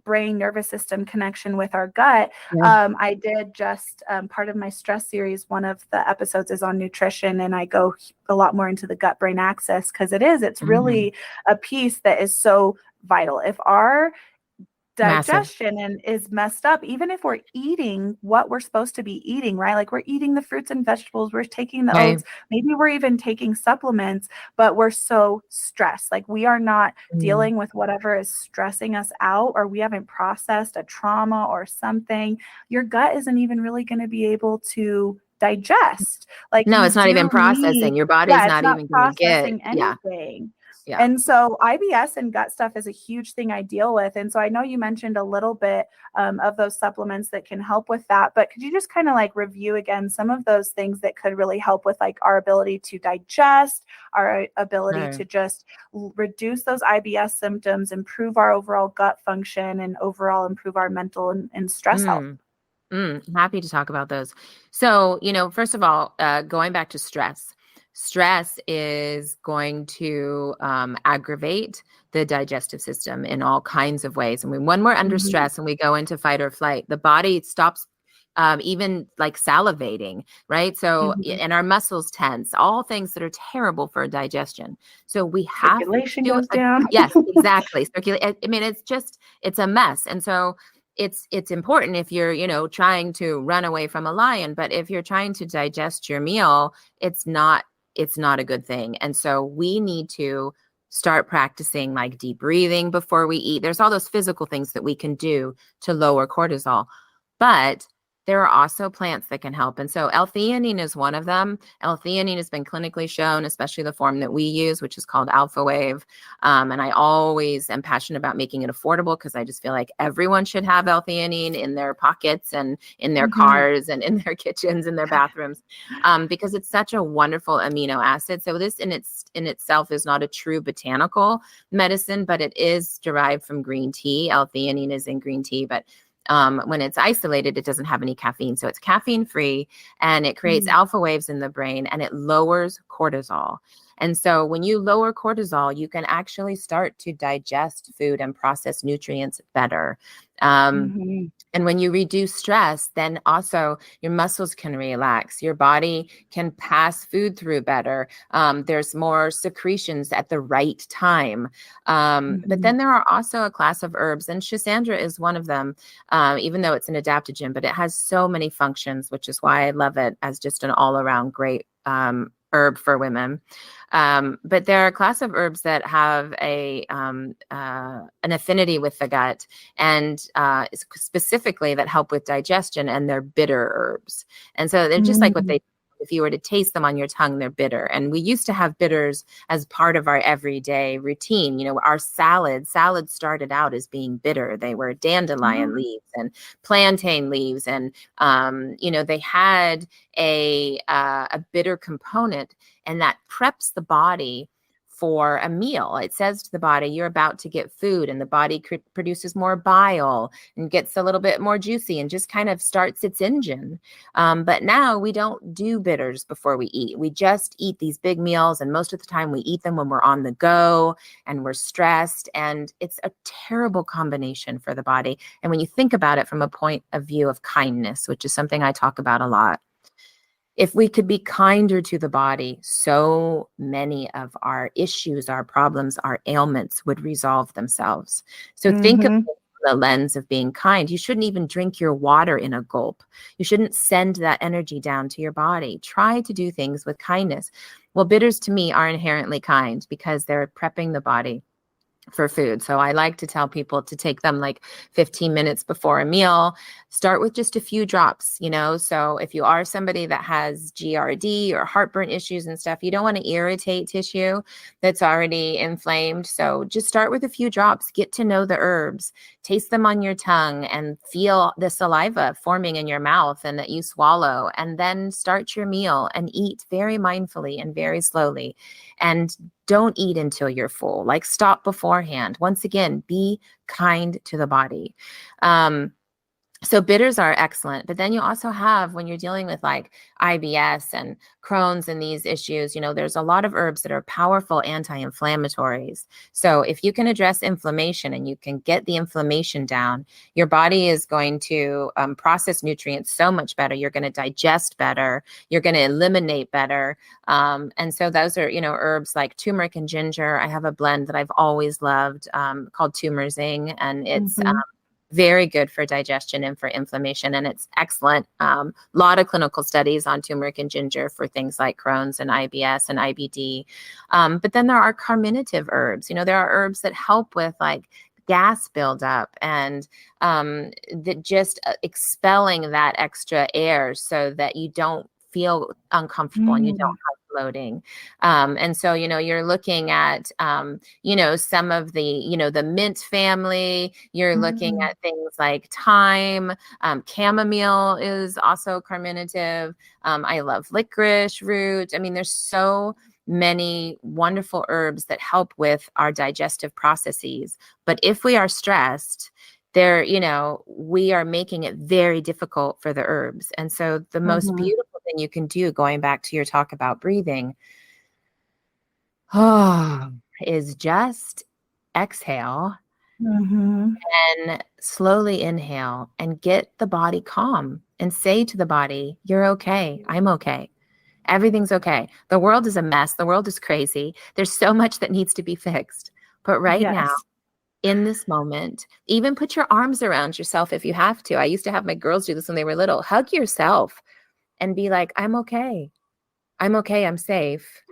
brain nervous system connection with our gut. Yeah. I did just part of my stress series, one of the episodes is on nutrition, and I go a lot more into the gut brain axis, because it's Mhm. really a piece that is so vital. If our Massive. digestion and is messed up, even if we're eating what we're supposed to be eating, right? Like we're eating the fruits and vegetables, we're taking the Okay. oats, maybe we're even taking supplements, but we're so stressed. Like we are not Mm. dealing with whatever is stressing us out, or we haven't processed a trauma or something. Your gut isn't even really going to be able to digest. Like No, you it's not even do need, processing. Your body's yeah, it's not not even gonna get processing yeah. anything. Yeah. And so IBS and gut stuff is a huge thing I deal with. And so I know you mentioned a little bit of those supplements that can help with that, but could you just kind of like review again some of those things that could really help with like our ability to digest, our ability Sure. to just reduce those IBS symptoms, improve our overall gut function, and overall improve our mental and stress health? Mm. Happy to talk about those. So, first of all, going back to stress, stress is going to aggravate the digestive system in all kinds of ways. And when we're under Mhm. stress and we go into fight or flight, the body stops even like salivating, right? So, Mhm. and our muscles tense, all things that are terrible for digestion. So we have Circulation to, goes down. yes, exactly. Circulate. I mean, it's a mess. And so, it's important if you're trying to run away from a lion, but if you're trying to digest your meal, it's not a good thing. And so we need to start practicing like deep breathing before we eat. There's all those physical things that we can do to lower cortisol, but there are also plants that can help. And so L-theanine is one of them. L-theanine has been clinically shown, especially the form that we use, which is called Alpha Wave. And I always am passionate about making it affordable, because I just feel like everyone should have L-theanine in their pockets and in their Mhm. cars and in their kitchens and their bathrooms, because it's such a wonderful amino acid. So this in itself is not a true botanical medicine, but it is derived from green tea. L-theanine is in green tea, but when it's isolated, it doesn't have any caffeine. So it's caffeine free, and it creates Mhm. alpha waves in the brain, and it lowers cortisol. And so when you lower cortisol, you can actually start to digest food and process nutrients better. Mhm. And when you reduce stress, then also your muscles can relax. Your body can pass food through better. There's more secretions at the right time. But Mhm. then there are also a class of herbs, and Schisandra is one of them, even though it's an adaptogen, but it has so many functions, which is why I love it as just an all-around great herb for women. But there are a class of herbs that have an affinity with the gut, and specifically that help with digestion, and they're bitter herbs. And so they're just like what Mhm. they, if you were to taste them on your tongue, they're bitter. And we used to have bitters as part of our everyday routine. You know, our salads started out as being bitter. They were dandelion Oh. leaves and plantain leaves, and you know, they had a bitter component, and that preps the body for a meal. It says to the body, you're about to get food, and the body produces more bile and gets a little bit more juicy and just kind of starts its engine. But now we don't do bitters before we eat. We just eat these big meals, and most of the time we eat them when we're on the go and we're stressed, and it's a terrible combination for the body. And when you think about it from a point of view of kindness, which is something I talk about a lot, if we could be kinder to the body, so many of our issues, our problems, our ailments would resolve themselves. So think of Mhm. it from the lens of being kind. You shouldn't even drink your water in a gulp. You shouldn't send that energy down to your body. Try to do things with kindness. Well, bitters to me are inherently kind because they're prepping the body for food. So I like to tell people to take them like 15 minutes before a meal. Start with just a few drops, you know. So if you are somebody that has GRD or heartburn issues and stuff, you don't want to irritate tissue that's already inflamed. So just start with a few drops, get to know the herbs, taste them on your tongue, and feel the saliva forming in your mouth and that you swallow, and then start your meal and eat very mindfully and very slowly. And don't eat until you're full. Like, stop beforehand. Once again, be kind to the body. So bitters are excellent, but then you also have, when you're dealing with like IBS and Crohn's and these issues, you know, there's a lot of herbs that are powerful anti-inflammatories. So if you can address inflammation and you can get the inflammation down, your body is going to process nutrients so much better. You're going to digest better. You're going to eliminate better. And so those are, you know, herbs like turmeric and ginger. I have a blend that I've always loved called Tumerzing, and it's Mhm. very good for digestion and for inflammation, and it's excellent. A lot of clinical studies on turmeric and ginger for things like Crohn's and IBS and IBD. But then there are carminative herbs. You know, there are herbs that help with like gas buildup and that just expelling that extra air so that you don't feel uncomfortable and you don't Mm. have bloating. And so, you know, you're looking at, you know, some of the, you know, the mint family, you're looking Mm. at things like thyme, chamomile is also carminative. I love licorice root. I mean, there's so many wonderful herbs that help with our digestive processes. But if we are stressed, there, you know, we are making it very difficult for the herbs. And so the most Mhm. beautiful thing you can do, going back to your talk about breathing, oh, is just exhale Mhm. and slowly inhale and get the body calm and say to the body, you're okay. I'm okay. Everything's okay. The world is a mess. The world is crazy. There's so much that needs to be fixed. But right now, Yes. in this moment, even put your arms around yourself if you have to. I used to have my girls do this when they were little. Hug yourself and be like, I'm okay. I'm okay. I'm safe.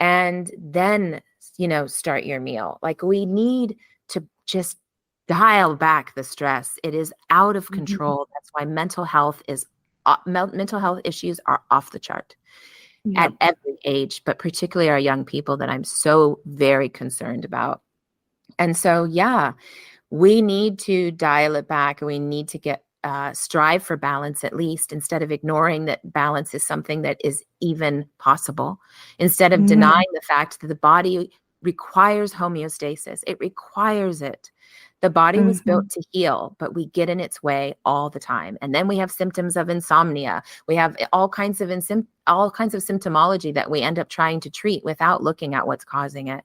And then, you know, start your meal. Like, we need to just dial back the stress. It is out of Mhm. control. That's why mental health issues are off the chart at Yep. every age, but particularly our young people that I'm so very concerned about. And so, yeah, we need to dial it back, and we need to get strive for balance, at least, instead of ignoring that balance is something that is even possible, instead of Mhm. denying the fact that the body requires homeostasis. It requires it. The body was Mhm. built to heal, but we get in its way all the time. And then we have symptoms of insomnia. We have all kinds of symptomology that we end up trying to treat without looking at what's causing it.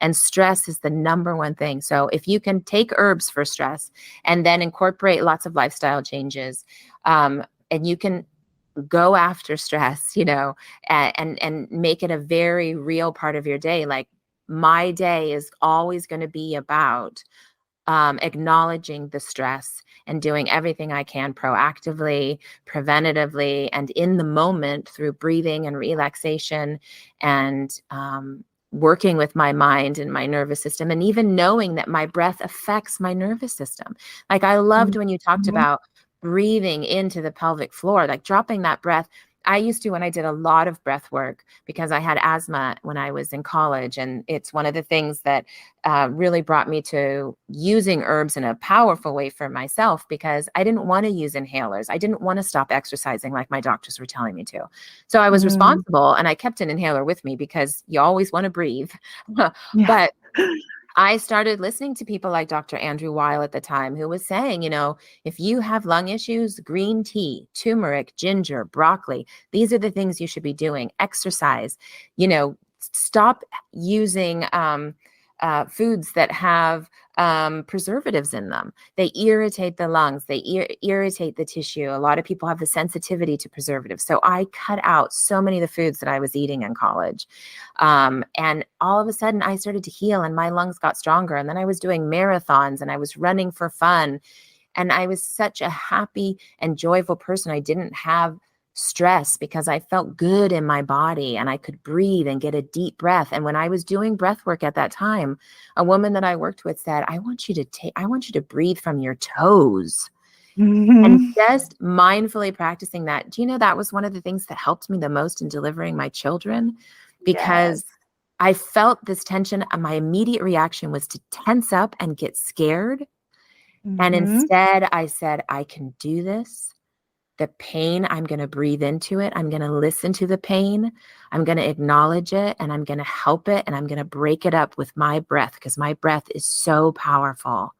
And stress is the number one thing. So if you can take herbs for stress and then incorporate lots of lifestyle changes, and you can go after stress, and make it a very real part of your day. Like my day is always going to be about acknowledging the stress and doing everything I can proactively, preventatively, and in the moment through breathing and relaxation and working with my mind and my nervous system, and even knowing that my breath affects my nervous system. Like I loved when you talked Mhm. about breathing into the pelvic floor, like dropping that breath. I used to, when I did a lot of breath work, because I had asthma when I was in college. And it's one of the things that really brought me to using herbs in a powerful way for myself, because I didn't want to use inhalers. I didn't want to stop exercising like my doctors were telling me to. So I was Mm. responsible, and I kept an inhaler with me because you always want to breathe. Yeah. But I started listening to people like Dr. Andrew Weil at the time, who was saying, if you have lung issues, green tea, turmeric, ginger, broccoli, these are the things you should be doing. Exercise, stop using foods that have preservatives in them. They irritate the lungs. They irritate the tissue. A lot of people have the sensitivity to preservatives. So I cut out so many of the foods that I was eating in college. And all of a sudden I started to heal and my lungs got stronger. And then I was doing marathons and I was running for fun. And I was such a happy and joyful person. I didn't have stress because I felt good in my body and I could breathe and get a deep breath. And when I was doing breath work at that time, a woman that I worked with said, I want you to breathe from your toes. And Mhm. just mindfully practicing that. Do you know that was one of the things that helped me the most in delivering my children? Yes. Because I felt this tension and my immediate reaction was to tense up and get scared. And Mhm. instead I said, I can do this. The pain, I'm going to breathe into it. I'm going to listen to the pain. I'm going to acknowledge it and I'm going to help it. And I'm going to break it up with my breath because my breath is so powerful.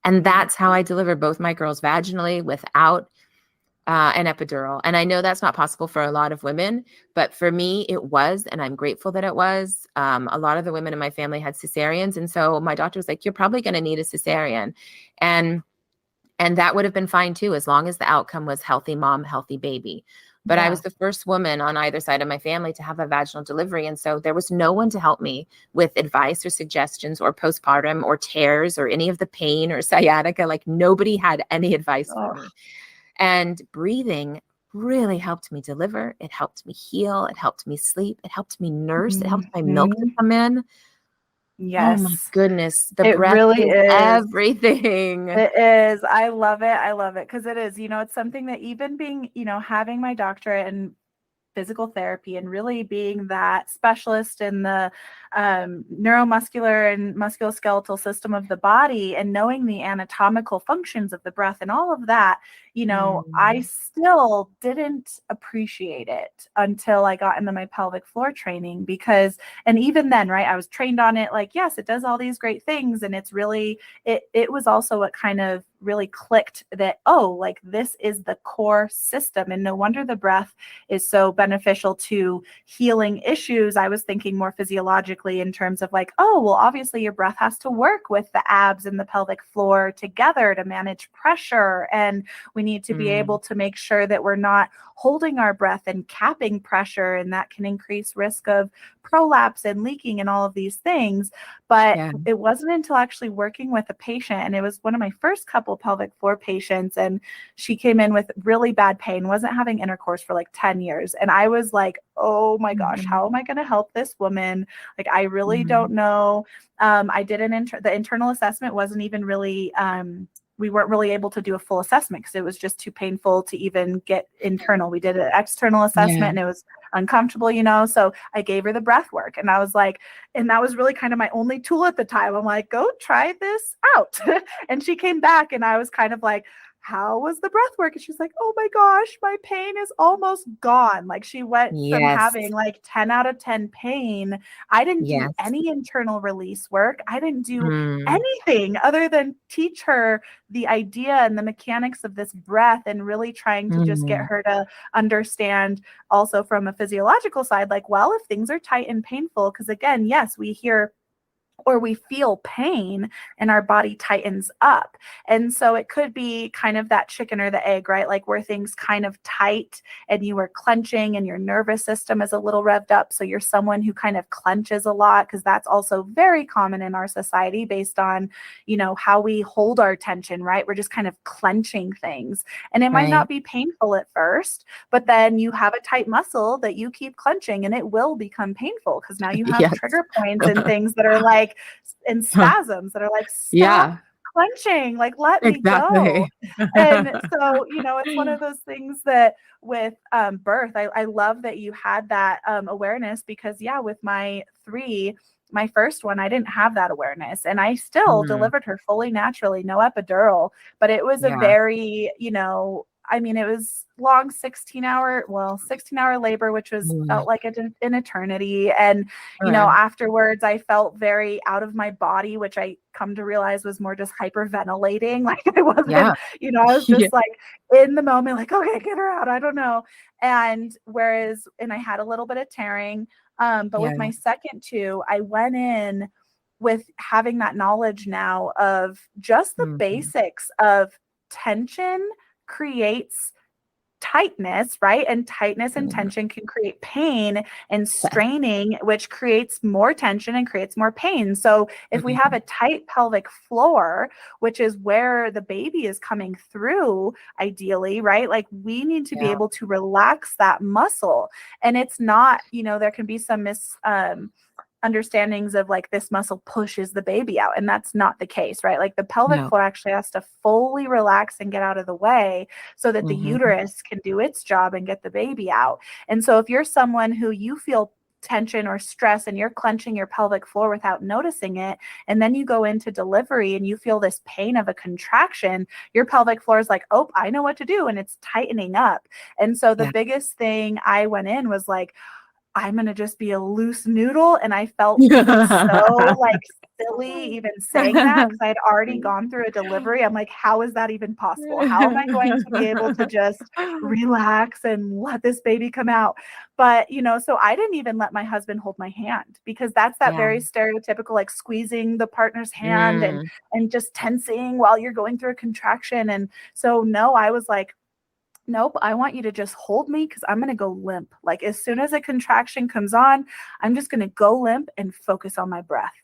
And that's how I delivered both my girls vaginally without an epidural. And I know that's not possible for a lot of women, but for me, it was. And I'm grateful that it was. A lot of the women in my family had cesareans. And so my doctor was like, you're probably going to need a cesarean. And that would have been fine too, as long as the outcome was healthy mom, healthy baby. But I Yeah. was the first woman on either side of my family to have a vaginal delivery. And so there was no one to help me with advice or suggestions or postpartum or tears or any of the pain or sciatica. Like nobody had any advice for Oh. me. And breathing really helped me deliver. It helped me heal. It helped me sleep. It helped me nurse. It helped my milk to Mhm. come in. Oh my Yes. goodness. The It breath really is is. everything. It is. I love it. I love it because it is, it's something that even being, having my doctorate and physical therapy and really being that specialist in the neuromuscular and musculoskeletal system of the body and knowing the anatomical functions of the breath and all of that, I Mm. still didn't appreciate it until I got into my pelvic floor training and even then, right, I was trained on it like, yes, it does all these great things. And it's really, it was also what kind of really clicked that, oh, like this is the core system. And no wonder the breath is so beneficial to healing issues. I was thinking more physiologically in terms of like, oh, well, obviously your breath has to work with the abs and the pelvic floor together to manage pressure. And we need to be able Mm. to make sure that we're not holding our breath and capping pressure. And that can increase risk of prolapse and leaking and all of these things. But Yeah. it wasn't until actually working with a patient, and it was one of my first couple pelvic floor patients, and she came in with really bad pain, wasn't having intercourse for like 10 years. And I was like, oh my gosh, Mhm. how am I going to help this woman? Like, I really don't Mhm. know. I did the internal assessment wasn't even really, we weren't really able to do a full assessment because it was just too painful to even get internal. We did an external assessment Yeah. and it was uncomfortable, so I gave her the breath work and I was like, and that was really kind of my only tool at the time. I'm like, go try this out. And she came back and I was kind of like, how was the breath work? And she's like, oh my gosh, my pain is almost gone. Like she went from Yes. having like 10 out of 10 pain. I didn't do Yes. any internal release work. I didn't do Mm. anything other than teach her the idea and the mechanics of this breath and really trying to just get Mm. her to understand also from a physiological side, like, well, if things are tight and painful, because again, yes, we hear or we feel pain and our body tightens up. And so it could be kind of that chicken or the egg, right? Like where things kind of tight and you are clenching and your nervous system is a little revved up. So you're someone who kind of clenches a lot, because that's also very common in our society based on, how we hold our tension, right? We're just kind of clenching things. And it might Right. not be painful at first, but then you have a tight muscle that you keep clenching and it will become painful, because now you have Yes. trigger points and things that are like, and spasms that are like, stop Yeah, clenching, like, let me go. exactly. And so, it's one of those things that with birth, I love that you had that awareness, because yeah, with my first one, I didn't have that awareness, and I still Mm, delivered her fully naturally, no epidural, but it was a yeah. very, it was long 16-hour labor, which was Mm, felt like an eternity. And, sure. afterwards I felt very out of my body, which I come to realize was more just hyperventilating. Like I wasn't, Yeah. I was Yeah. just like in the moment, like, okay, get her out. I don't know. And I had a little bit of tearing. But with Yeah. my second two, I went in with having that knowledge now of just the Mhm. basics of tension creates tightness, right? And tightness and Yeah. tension can create pain and Yeah. straining, which creates more tension and creates more pain. So if we have Mhm. a tight pelvic floor, which is where the baby is coming through, ideally, right? Like we need to be Yeah. able to relax that muscle. And it's not, there can be some understandings of like this muscle pushes the baby out, and that's not the case, right? Like the pelvic No. floor actually has to fully relax and get out of the way so that the Mhm. uterus can do its job and get the baby out. And so if you're someone who you feel tension or stress and you're clenching your pelvic floor without noticing it, and then you go into delivery and you feel this pain of a contraction, your pelvic floor is like, oh, I know what to do, and it's tightening up. And so the Yeah. biggest thing I went in was like, I'm going to just be a loose noodle. And I felt so like silly even saying that, because I had already gone through a delivery. I'm like, how is that even possible? How am I going to be able to just relax and let this baby come out? But, so I didn't even let my husband hold my hand, because that's that Yeah. very stereotypical, like squeezing the partner's hand and Mm. just tensing while you're going through a contraction. And so, no, I was like, nope, I want you to just hold me, because I'm going to go limp. Like as soon as a contraction comes on, I'm just going to go limp and focus on my breath.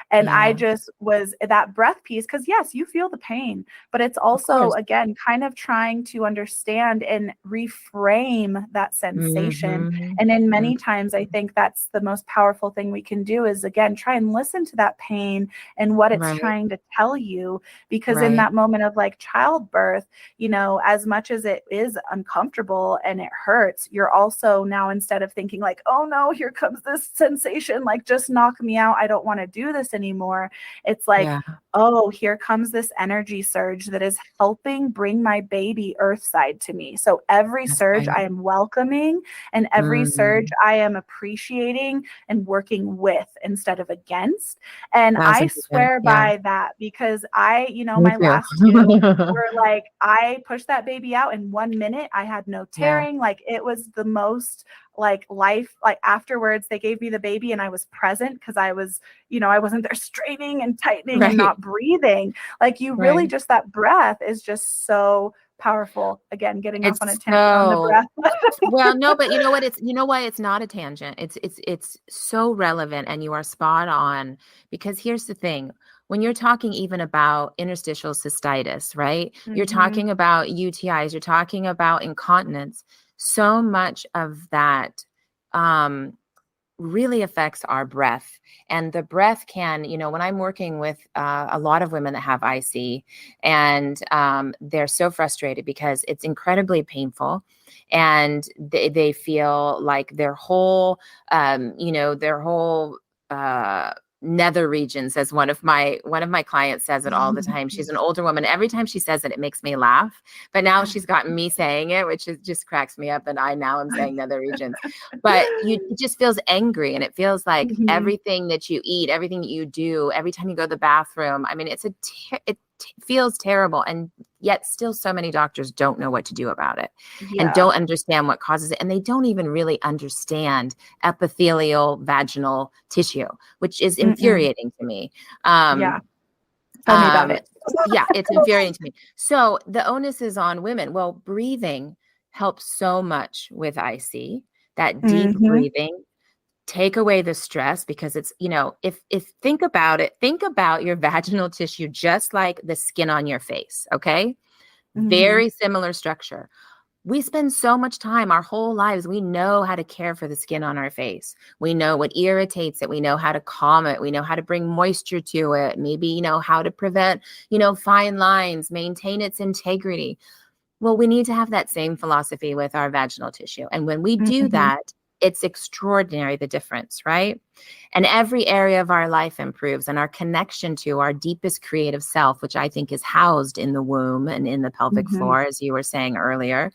And I Yeah. just was that breath piece, because yes, you feel the pain, but it's Of also, course. again, kind of trying to understand and reframe that sensation. Mhm. And in Mm. many times, I think that's the most powerful thing we can do is, again, try and listen to that pain and what it's Right. trying to tell you. Because in Right. that moment of like childbirth, as much as it is uncomfortable and it hurts, you're also now, instead of thinking like, oh no, here comes this sensation, like just knock me out, I don't want to do this anymore. It's like, Yeah. oh, here comes this energy surge that is helping bring my baby earthside to me. So every That's surge right. I am welcoming, and every surge Mm. I am appreciating and working with instead of against. And I 1,000%. swear Yeah. by that, because Me my too. last two were like, I pushed that baby out in 1 minute. I had no Yeah. tearing. Like it was the most like life, like afterwards they gave me the baby and I was present, because I was, I wasn't there straining and tightening and Right. not breathing. Like you really Right. just, that breath is just so powerful. Again, getting off on a It's tangent on the so breath. well, no, but you know what? You know why it's not a tangent. It's so relevant, and you are spot on, because here's the thing. When you're talking even about interstitial cystitis, right? You're Mm-hmm. talking about UTIs, you're talking about incontinence. So much of that um really affects our breath. And the breath can, when I'm working with a lot of women that have IC, and they're so frustrated because it's incredibly painful, and they feel like their whole nether regions, as one of my clients says it all the time. She's an older woman. Every time she says it, it makes me laugh. But now she's gotten me saying it, which just cracks me up. And I now am saying nether regions. But it just feels angry, and it feels like Mm-hmm. everything that you eat, everything that you do, every time you go to the bathroom. I mean, feels terrible. And yet still so many doctors don't know what to do about it and Yeah. don't understand what causes it. And they don't even really understand epithelial vaginal tissue, which is infuriating to me. Yeah. Tell me about it. Yeah, it's infuriating to me. So the onus is on women. Well, breathing helps so much with IC, that deep breathing. Take away the stress, because it's, if think about it, think about your vaginal tissue just like the skin on your face. Okay. Very similar structure. We spend so much time, our whole lives, we know how to care for the skin on our face. We know what irritates it. We know how to calm it. We know how to bring moisture to it. Maybe, how to prevent, fine lines, maintain its integrity. Well, we need to have that same philosophy with our vaginal tissue. And when we do that, it's extraordinary, the difference, right? And every area of our life improves, and our connection to our deepest creative self, which I think is housed in the womb and in the pelvic floor, as you were saying earlier.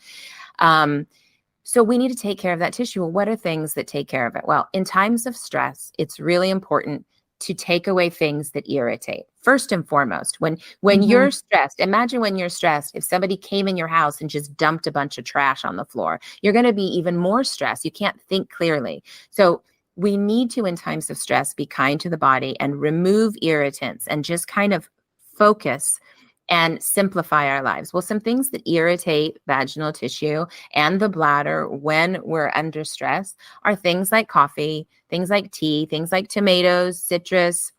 So we need to take care of that tissue. Well, what are things that take care of it? Well, in times of stress, it's really important to take away things that irritate. First and foremost, when you're stressed, imagine when you're stressed, if somebody came in your house and just dumped a bunch of trash on the floor, you're going to be even more stressed. You can't think clearly. So we need to, in times of stress, be kind to the body and remove irritants and just kind of focus and simplify our lives. Well, some things that irritate vaginal tissue and the bladder when we're under stress are things like coffee, things like tea, things like tomatoes, citrus,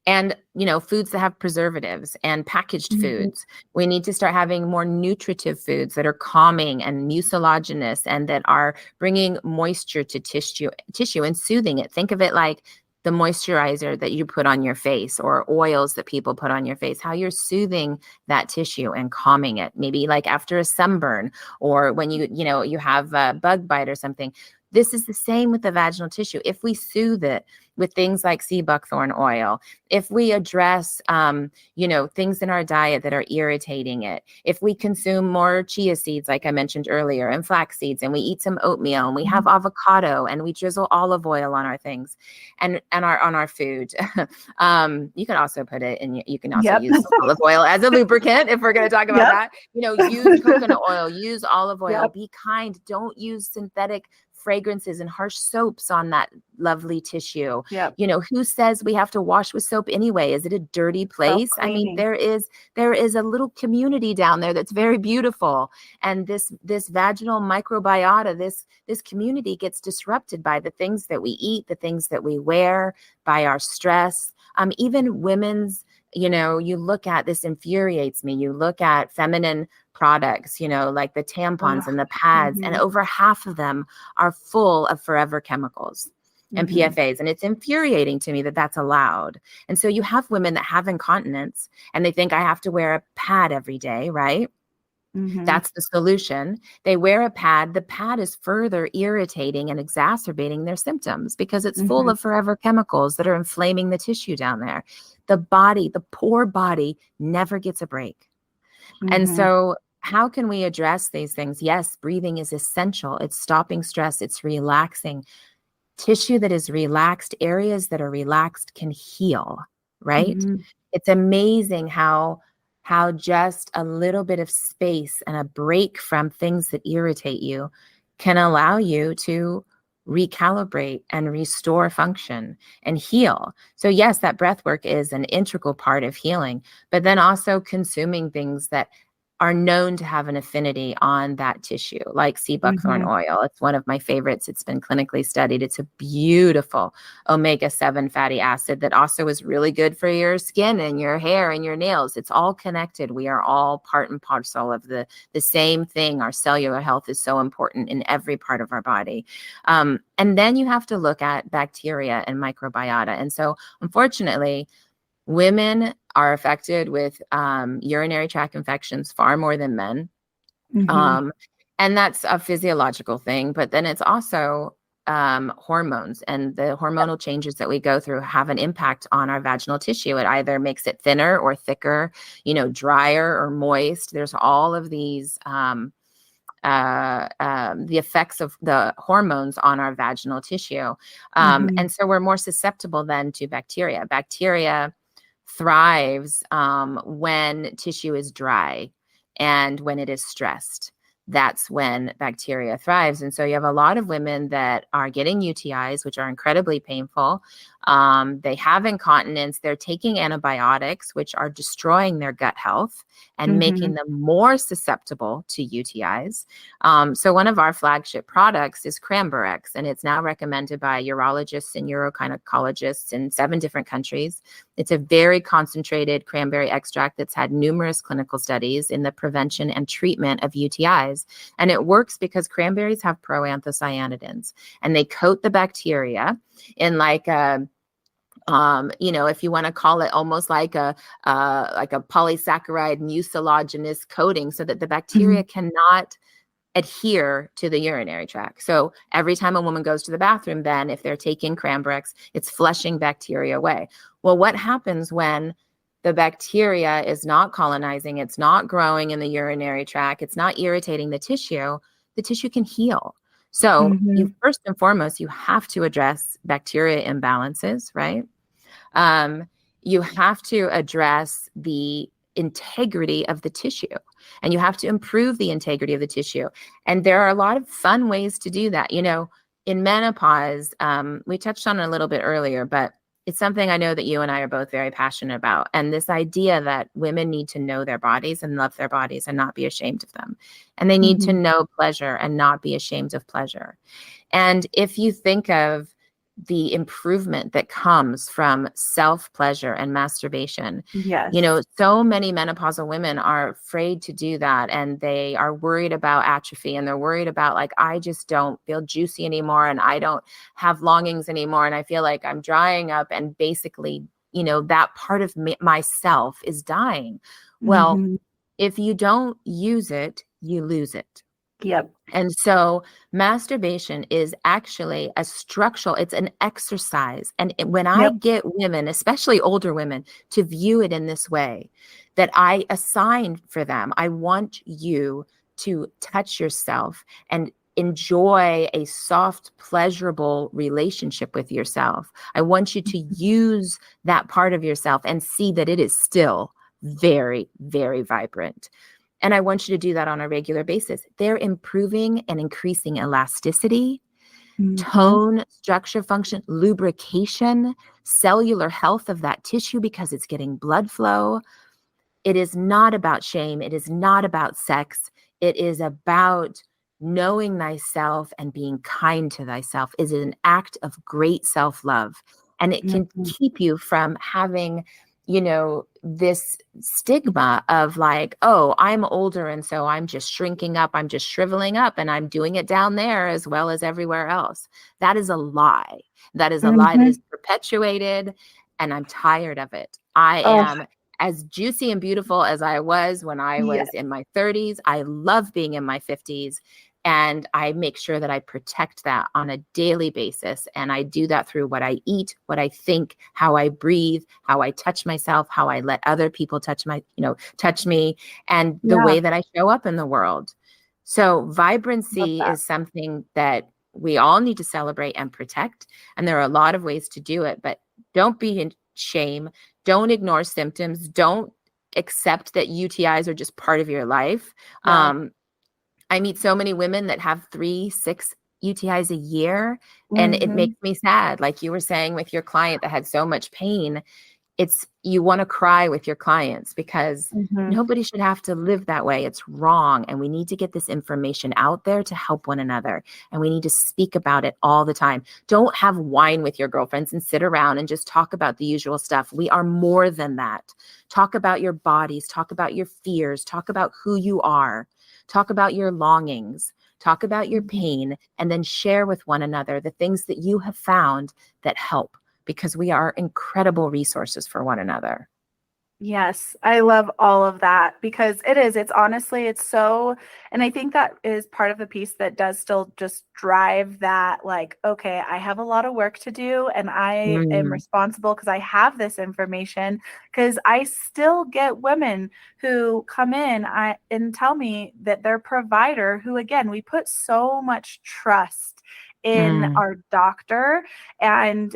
and, foods that have preservatives and packaged foods. We need to start having more nutritive foods that are calming and mucilaginous and that are bringing moisture to tissue and soothing it. Think of it like the moisturizer that you put on your face, or oils that people put on your face, how you're soothing that tissue and calming it. Maybe like after a sunburn, or when you have a bug bite or something. This is the same with the vaginal tissue. If we soothe it with things like sea buckthorn oil, if we address, things in our diet that are irritating it, if we consume more chia seeds, like I mentioned earlier, and flax seeds, and we eat some oatmeal, and we have avocado, and we drizzle olive oil on our things and on our food. You can also put it in, you can also use olive oil as a lubricant if we're going to talk about that. Use coconut oil, use olive oil, be kind. Don't use synthetic fragrances and harsh soaps on that lovely tissue. Who says we have to wash with soap anyway? Is it a dirty place? I mean, there is a little community down there that's very beautiful. And this vaginal microbiota, this community gets disrupted by the things that we eat, the things that we wear, by our stress. Even women's, you look at, this infuriates me. You look at feminine products, like the tampons and the pads, and over half of them are full of forever chemicals and PFAs. And it's infuriating to me that that's allowed. And so you have women that have incontinence and they think I have to wear a pad every day, right? That's the solution. They wear a pad. The pad is further irritating and exacerbating their symptoms because it's full of forever chemicals that are inflaming the tissue down there. The body, the poor body, never gets a break. And so how can we address these things? Yes, breathing is essential. It's stopping stress. It's relaxing. Tissue that is relaxed, areas that are relaxed can heal, right? It's amazing how just a little bit of space and a break from things that irritate you can allow you to recalibrate and restore function and heal. So yes, that breath work is an integral part of healing, but then also consuming things that are known to have an affinity on that tissue, like sea buckthorn oil. It's one of my favorites. It's been clinically studied. It's a beautiful omega-7 fatty acid that also is really good for your skin and your hair and your nails. It's all connected. We are all part and parcel of the same thing. Our cellular health is so important in every part of our body. And then you have to look at bacteria and microbiota. And so unfortunately, women are affected with urinary tract infections far more than men. And that's a physiological thing, but then it's also hormones, and the hormonal changes that we go through have an impact on our vaginal tissue. It either makes it thinner or thicker, drier or moist. There's all of these the effects of the hormones on our vaginal tissue. And so we're more susceptible then to bacteria. Bacteria thrives when tissue is dry and when it is stressed. That's when bacteria thrives. And so you have a lot of women that are getting UTIs, which are incredibly painful. They have incontinence. They're taking antibiotics, which are destroying their gut health and making them more susceptible to UTIs. So one of our flagship products is Cranberrex, and it's now recommended by urologists and urogynecologists in 7 different countries. It's a very concentrated cranberry extract that's had numerous clinical studies in the prevention and treatment of UTIs. And it works because cranberries have proanthocyanidins, and they coat the bacteria in like a if you want to call it almost like a polysaccharide mucilaginous coating, so that the bacteria cannot adhere to the urinary tract. So every time a woman goes to the bathroom, then if they're taking Cranberrex, it's flushing bacteria away. Well, what happens when the bacteria is not colonizing, it's not growing in the urinary tract, it's not irritating the tissue can heal. So you first and foremost, you have to address bacteria imbalances, right? You have to address the integrity of the tissue, and you have to improve the integrity of the tissue. And there are a lot of fun ways to do that. In menopause, we touched on it a little bit earlier, but it's something I know that you and I are both very passionate about. And this idea that women need to know their bodies and love their bodies and not be ashamed of them. And they need to know pleasure and not be ashamed of pleasure. And if you think of the improvement that comes from self-pleasure and masturbation. Yes. So many menopausal women are afraid to do that, and they are worried about atrophy, and they're worried about like, I just don't feel juicy anymore, and I don't have longings anymore, and I feel like I'm drying up, and basically, that part of myself is dying. Well, if you don't use it, you lose it. Yep. And so masturbation is actually it's an exercise. And when I get women, especially older women, to view it in this way, that I assign for them, I want you to touch yourself and enjoy a soft, pleasurable relationship with yourself. I want you to use that part of yourself and see that it is still very, very vibrant. And I want you to do that on a regular basis. They're improving and increasing elasticity, tone, structure, function, lubrication, cellular health of that tissue because it's getting blood flow. It is not about shame. It is not about sex. It is about knowing thyself and being kind to thyself. Is an act of great self-love. And it can keep you from having this stigma of like, oh, I'm older, and so I'm just shrinking up, I'm just shriveling up, and I'm doing it down there as well as everywhere else. That is a lie. That is a lie that is perpetuated, and I'm tired of it. I am as juicy and beautiful as I was when I was in my 30s. I love being in my 50s. And I make sure that I protect that on a daily basis. And I do that through what I eat, what I think, how I breathe, how I touch myself, how I let other people touch me, and the way that I show up in the world. So vibrancy is something that we all need to celebrate and protect. And there are a lot of ways to do it, but don't be in shame. Don't ignore symptoms. Don't accept that UTIs are just part of your life. I meet so many women that have 3, 6 UTIs a year, and it makes me sad. Like you were saying with your client that had so much pain, you want to cry with your clients because nobody should have to live that way. It's wrong. And we need to get this information out there to help one another. And we need to speak about it all the time. Don't have wine with your girlfriends and sit around and just talk about the usual stuff. We are more than that. Talk about your bodies, talk about your fears, talk about who you are. Talk about your longings, talk about your pain, and then share with one another the things that you have found that help, because we are incredible resources for one another. Yes, I love all of that because it's honestly, it's so, and I think that is part of the piece that does still just drive that, like, okay, I have a lot of work to do and I am responsible because I have this information, because I still get women who come in and tell me that their provider, who again, we put so much trust in Mm, our doctor. And,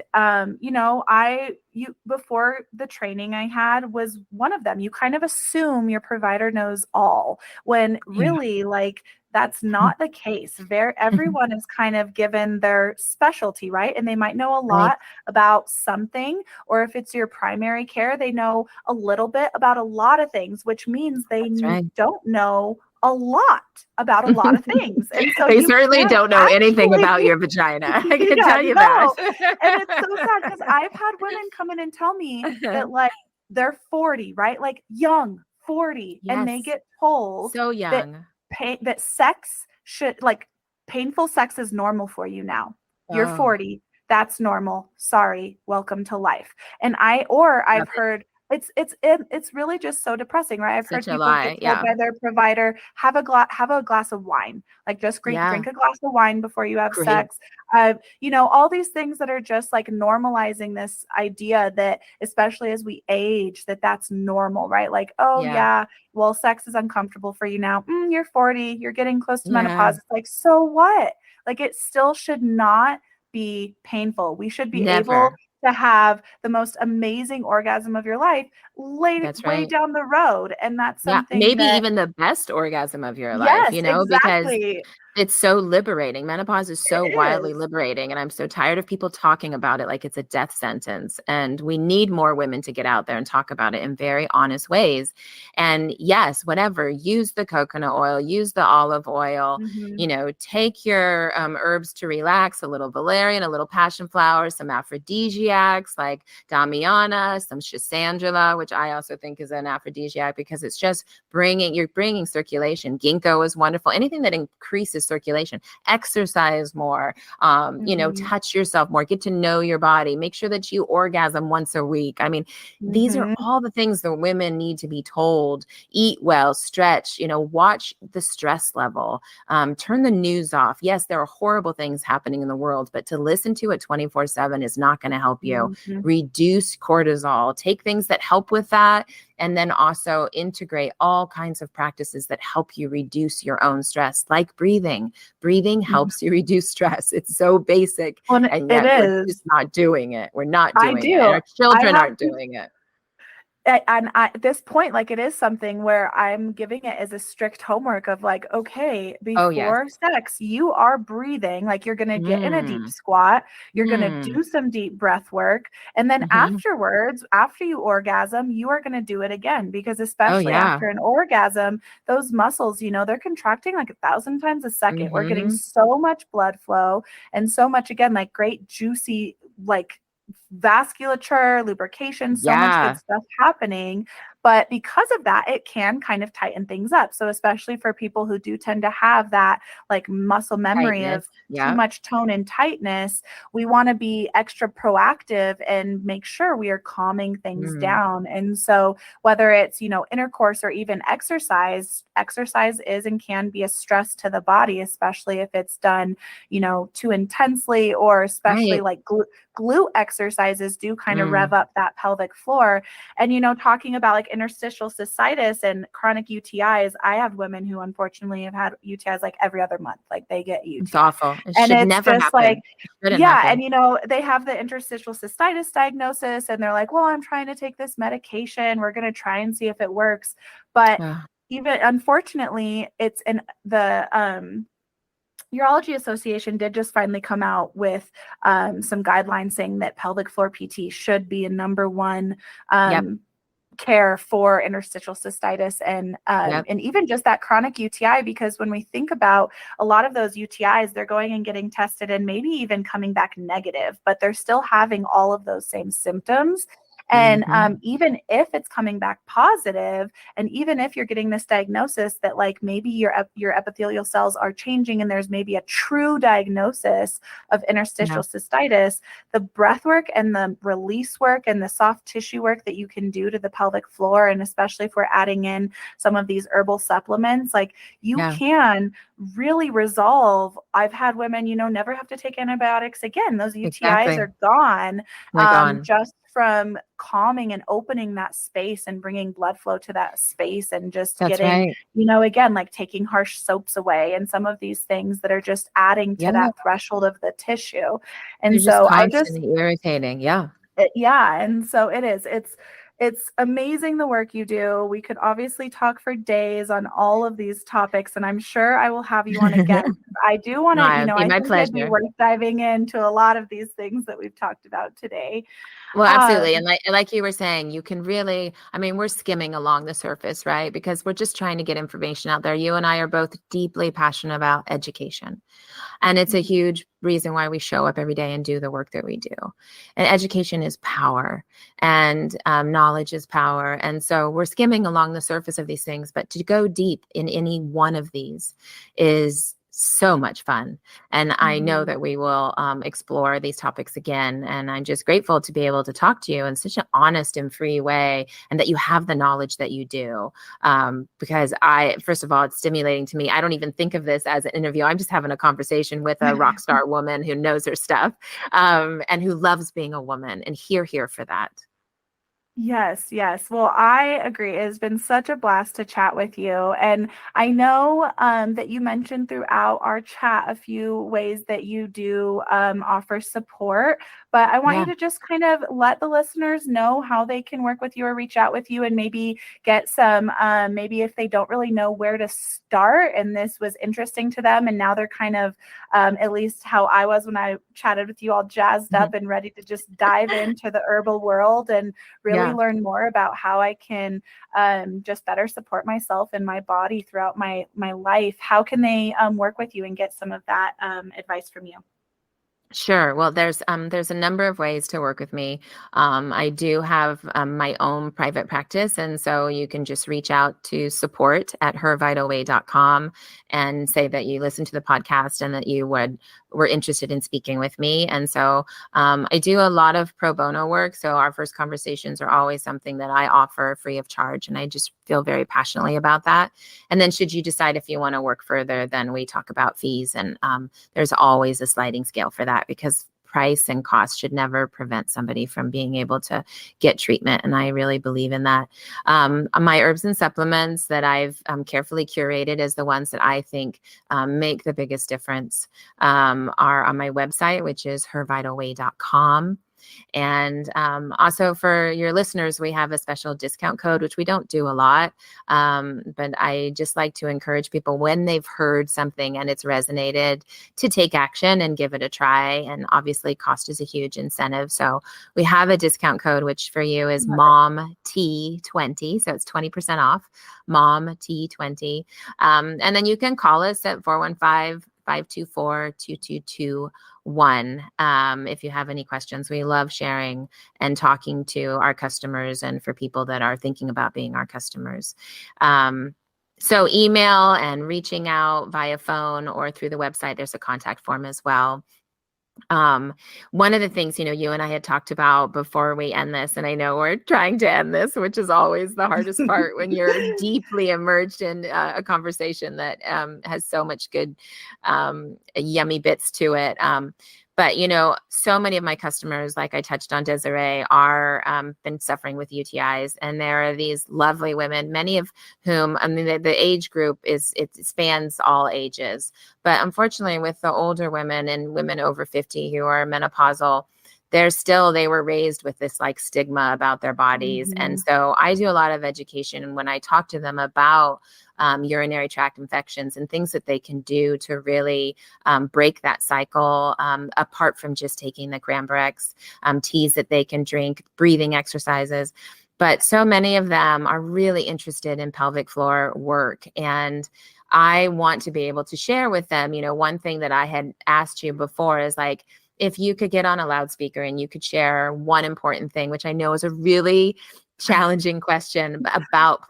before the training I had was one of them. You kind of assume your provider knows all, when yeah. really, like, that's not the case. Everyone is kind of given their specialty, right? And they might know a Right. lot about something, or if it's your primary care, they know a little bit about a lot of things, which means they That's right. don't know a lot about a lot of things. And so They you certainly can't don't know anything about actually, your vagina. I can yeah, tell you that. no. And it's so sad because I've had women come in and tell me that, like, they're 40, right? Like young 40, and they Yes. get told So that young. sex should, like, painful sex is normal for you now. You're Oh, 40. That's normal. Sorry. Welcome to life. And love I've it. heard it's really just so depressing, right? I've heard Such a people get lie. told Yeah. by their provider, have a glass of wine. Like, just Yeah. drink a glass of wine before you have Great. sex. All these things that are just like normalizing this idea that, especially as we age, that's normal, right? Like, oh Yeah. yeah, well, sex is uncomfortable for you now. You're 40, you're getting close to Yeah. menopause. It's like, so what? Like, it still should not be painful. We should be able Never. to have the most amazing orgasm of your life That's way right. down the road. And that's Yeah, something maybe that, even the best orgasm of your life, yes, because exactly. it's so liberating. Menopause is It so wildly is. liberating, and I'm so tired of people talking about it like it's a death sentence. And we need more women to get out there and talk about it in very honest ways. And yes, whatever, use the coconut oil, use the olive oil, Hmm. take your herbs to relax, a little valerian, a little passion flower, some aphrodisiacs like Damiana, some Schisandrula, which I also think is an aphrodisiac because it's just you're bringing circulation. Ginkgo is wonderful. Anything that increases circulation. Exercise more, Hmm. touch yourself more, get to know your body, make sure that you orgasm once a week. I mean, these are Hmm. all the things that women need to be told. Eat well, stretch, watch the stress level, turn the news off. Yes, there are horrible things happening in the world, but to listen to it 24/7 is not going to help you. Hmm. Reduce cortisol, take things that help with that, and then also integrate all kinds of practices that help you reduce your own stress, like breathing. Breathing helps you reduce stress. It's so basic, Well, and it yet we're just is. not doing it. We're not I doing it, and do. our I children have aren't doing it. at this point, like, it is something where I'm giving it as a strict homework of, like, okay, Oh, yes. before sex, you are breathing, like, you're going to get in a deep Mm, squat, you're going to mm, do some deep breath work. And then mhm. afterwards, after you orgasm, you are going to do it again, because Oh, especially yeah. after an orgasm, those muscles, they're contracting like 1,000 times a second. We're getting Mhm. so much blood flow and so much, again, like, great, juicy, like, vasculature, lubrication, so much good Yeah. stuff happening. But because of that, it can kind of tighten things up. So especially for people who do tend to have that, like, muscle memory Tightness. of too Yeah. much tone and tightness, we want to be extra proactive and make sure we are calming things Mm. down. And so whether it's, intercourse or even exercise is and can be a stress to the body, especially if it's done, too intensely, or especially Right. like glute exercises do kind of rev Mm. up that pelvic floor. And, talking about like interstitial cystitis and chronic UTIs, I have women who unfortunately have had UTIs like every other month, like they get It's UTI. awful. It And should it's never just like, happen. It shouldn't yeah. And, happen. they have the interstitial cystitis diagnosis, and they're like, well, I'm trying to take this medication. We're going to try and see if it works. But Ugh. even unfortunately, it's in the, Urology Association did just finally come out with some guidelines saying that pelvic floor PT should be a number one Yep. care for interstitial cystitis, Yep. and even just that chronic UTI. Because when we think about a lot of those UTIs, they're going and getting tested and maybe even coming back negative, but they're still having all of those same symptoms. And Mhm. even if it's coming back positive, and even if you're getting this diagnosis that, like, maybe your epithelial cells are changing and there's maybe a true diagnosis of Yeah. interstitial cystitis, the breath work and the release work and the soft tissue work that you can do to the pelvic floor, and especially if we're adding in some of these herbal supplements, like, you Yeah. can really resolve. I've had women, never have to take antibiotics again. Those UTIs Exactly. are gone, They're gone. just from calming and opening that space and bringing blood flow to that space, and just That's getting, right. again, like taking harsh soaps away and some of these things that are just adding Yeah. to that threshold of the tissue. They're And just so I just, constantly irritating. Yeah. yeah, and so it's amazing the work you do. We could obviously talk for days on all of these topics, and I'm sure I will have you on again. I do want to, It'd be I my think it'd be pleasure. worth diving into a lot of these things that we've talked about today. Well, absolutely. Um, And like you were saying, you can really, I mean, we're skimming along the surface, right? Because we're just trying to get information out there. You and I are both deeply passionate about education. And it's a huge reason why we show up every day and do the work that we do. And education is power, and knowledge is power. And so we're skimming along the surface of these things, but to go deep in any one of these is so much fun. And I know that we will explore these topics again. And I'm just grateful to be able to talk to you in such an honest and free way, and that you have the knowledge that you do. Because first of all, it's stimulating to me. I don't even think of this as an interview. I'm just having a conversation with a rock star woman who knows her stuff, and who loves being a woman, and here for that. Yes, yes. Well, I agree. It has been such a blast to chat with you. And I know that you mentioned throughout our chat a few ways that you do offer support, but I want you Yeah. to just kind of let the listeners know how they can work with you or reach out with you, and maybe get some, maybe if they don't really know where to start and this was interesting to them, and now they're kind of, at least how I was when I chatted with you, all jazzed up and ready to just dive into the herbal world and really Yeah. learn more about how I can just better support myself and my body throughout my life. How can they work with you and get some of that advice from you? Sure. Well, there's a number of ways to work with me. I do have my own private practice, and so you can just reach out to support@hervitalway.com and say that you listened to the podcast and that you were interested in speaking with me. And so I do a lot of pro bono work. So our first conversations are always something that I offer free of charge, and I just feel very passionately about that. And then should you decide if you want to work further, then we talk about fees, and there's always a sliding scale for that, because price and cost should never prevent somebody from being able to get treatment. And I really believe in that. My herbs and supplements that I've carefully curated as the ones that I think make the biggest difference are on my website, which is hervitalway.com. And also for your listeners, we have a special discount code, which we don't do a lot. But I just like to encourage people, when they've heard something and it's resonated, to take action and give it a try. And obviously cost is a huge incentive. So we have a discount code, which for you is MOMT20. So it's 20% off, MOMT20. And then you can call us at 415-524-2221 if you have any questions. We love sharing and talking to our customers, and for people that are thinking about being our customers. So email and reaching out via phone or through the website, there's a contact form as well. One of the things, you and I had talked about before we end this, and I know we're trying to end this, which is always the hardest part when you're deeply immersed in a conversation that has so much good, yummy bits to it. But, so many of my customers, like I touched on, Desiree, are been suffering with UTIs. And there are these lovely women, many of whom, I mean, the age group it spans all ages. But unfortunately, with the older women and women over 50 who are menopausal, they were raised with this like stigma about their bodies. And so I do a lot of education when I talk to them about urinary tract infections and things that they can do to really break that cycle, apart from just taking the Cranberry-X, teas that they can drink, breathing exercises. But so many of them are really interested in pelvic floor work. And I want to be able to share with them, one thing that I had asked you before is like, if you could get on a loudspeaker and you could share one important thing, which I know is a really challenging question about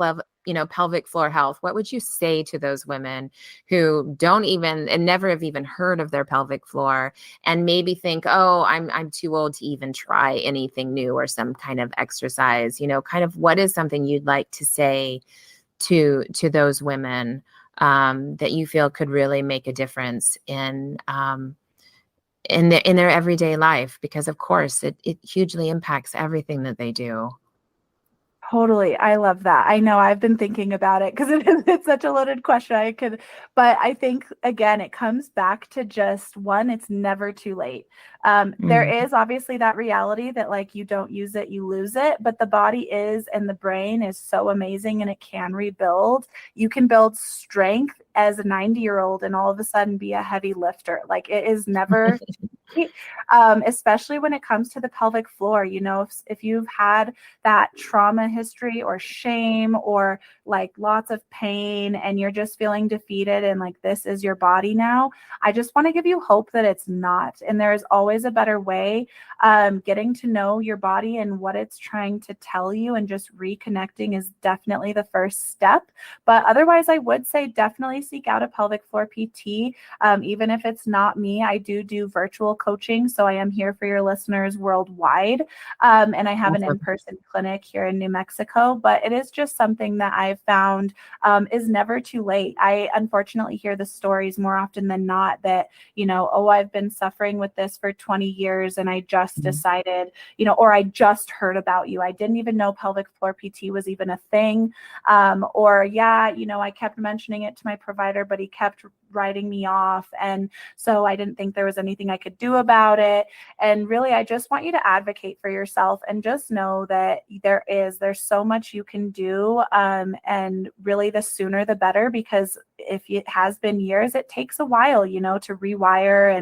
pelvic floor health, what would you say to those women who don't even and never have even heard of their pelvic floor, and maybe think, oh, I'm too old to even try anything new or some kind of exercise? Kind of what is something you'd like to say to those women that you feel could really make a difference in their everyday life, because of course it hugely impacts everything that they do. Totally. I love that. I know I've been thinking about it because it's such a loaded question. But I think, again, it comes back to just one, it's never too late. There is obviously that reality that like you don't use it, you lose it, but the body is, and the brain is so amazing and it can rebuild. You can build strength as a 90-year-old and all of a sudden be a heavy lifter. Like it is never especially when it comes to the pelvic floor. You know, if you've had that trauma history or shame or like lots of pain and you're just feeling defeated and like this is your body now, I just want to give you hope that it's not. And there is always a better way. Getting to know your body and what it's trying to tell you and just reconnecting is definitely the first step. But otherwise, I would say definitely seek out a pelvic floor PT. Even if it's not me, I do virtual coaching. So I am here for your listeners worldwide. And I have an in-person clinic here in New Mexico, but it is just something that I've found is never too late. I unfortunately hear the stories more often than not that, you know, oh, I've been suffering with this for 20 years and I just decided, you know, or I just heard about you. I didn't even know pelvic floor PT was even a thing. Or yeah, you know, I kept mentioning it to my provider, but he kept writing me off. And so I didn't think there was anything I could do about it. And really, I just want you to advocate for yourself and just know that there's so much you can do. And really the sooner the better, because if it has been years, it takes a while, you know, to rewire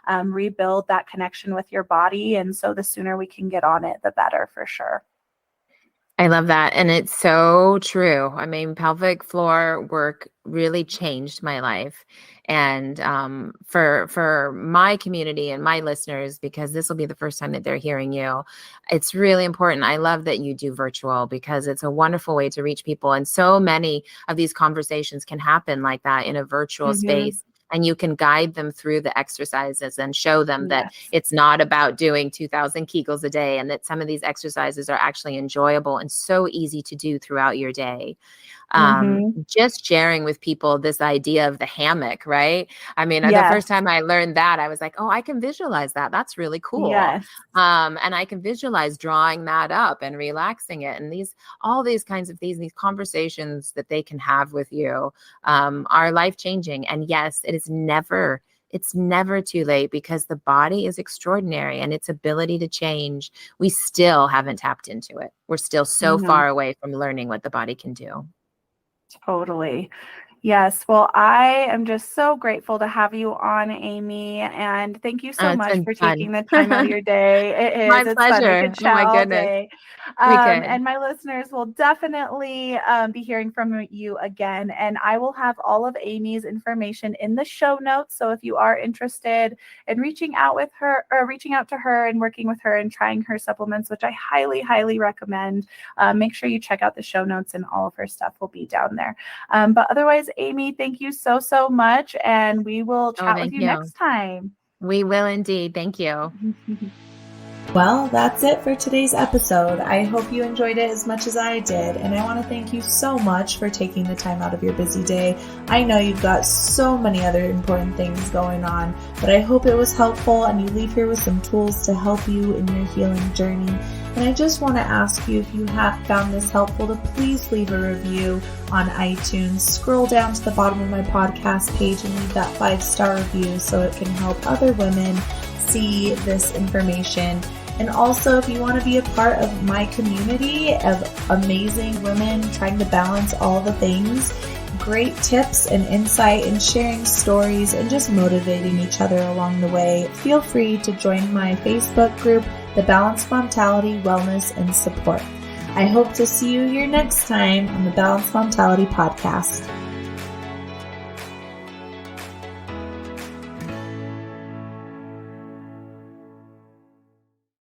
and rebuild that connection with your body. And so the sooner we can get on it, the better for sure. I love that. And it's so true. I mean, pelvic floor work really changed my life. And for my community and my listeners, because this will be the first time that they're hearing you, it's really important. I love that you do virtual because it's a wonderful way to reach people. And so many of these conversations can happen like that in a virtual space. And you can guide them through the exercises and show them that it's not about doing 2,000 Kegels a day, and that some of these exercises are actually enjoyable and so easy to do throughout your day. Just sharing with people this idea of the hammock, right? I mean, the first time I learned that, I was like, oh, I can visualize that. That's really cool. Yes. And I can visualize drawing that up and relaxing it. And all these kinds of these conversations that they can have with you are life-changing. And yes, it's never too late, because the body is extraordinary and its ability to change. We still haven't tapped into it. We're still so far away from learning what the body can do. Totally. Yes. Well, I am just so grateful to have you on, Amy. And thank you so much for taking the time out of your day. It is. My It's pleasure. fun. We could chat all day. We could. And my listeners will definitely be hearing from you again. And I will have all of Amy's information in the show notes. So if you are interested in reaching out to her and working with her and trying her supplements, which I highly, highly recommend, make sure you check out the show notes, and all of her stuff will be down there. But otherwise, Amy, thank you so, so much. And we will chat with you next time. We will indeed. Thank you. Well, that's it for today's episode. I hope you enjoyed it as much as I did. And I want to thank you so much for taking the time out of your busy day. I know you've got so many other important things going on, but I hope it was helpful and you leave here with some tools to help you in your healing journey. And I just want to ask you, if you have found this helpful, to please leave a review on iTunes. Scroll down to the bottom of my podcast page and leave that 5-star review so it can help other women see this information. And also, if you want to be a part of my community of amazing women trying to balance all the things, great tips and insight and sharing stories and just motivating each other along the way, feel free to join my Facebook group, The Balanced Mentality, Wellness and Support. I hope to see you here next time on the Balanced Mentality Podcast.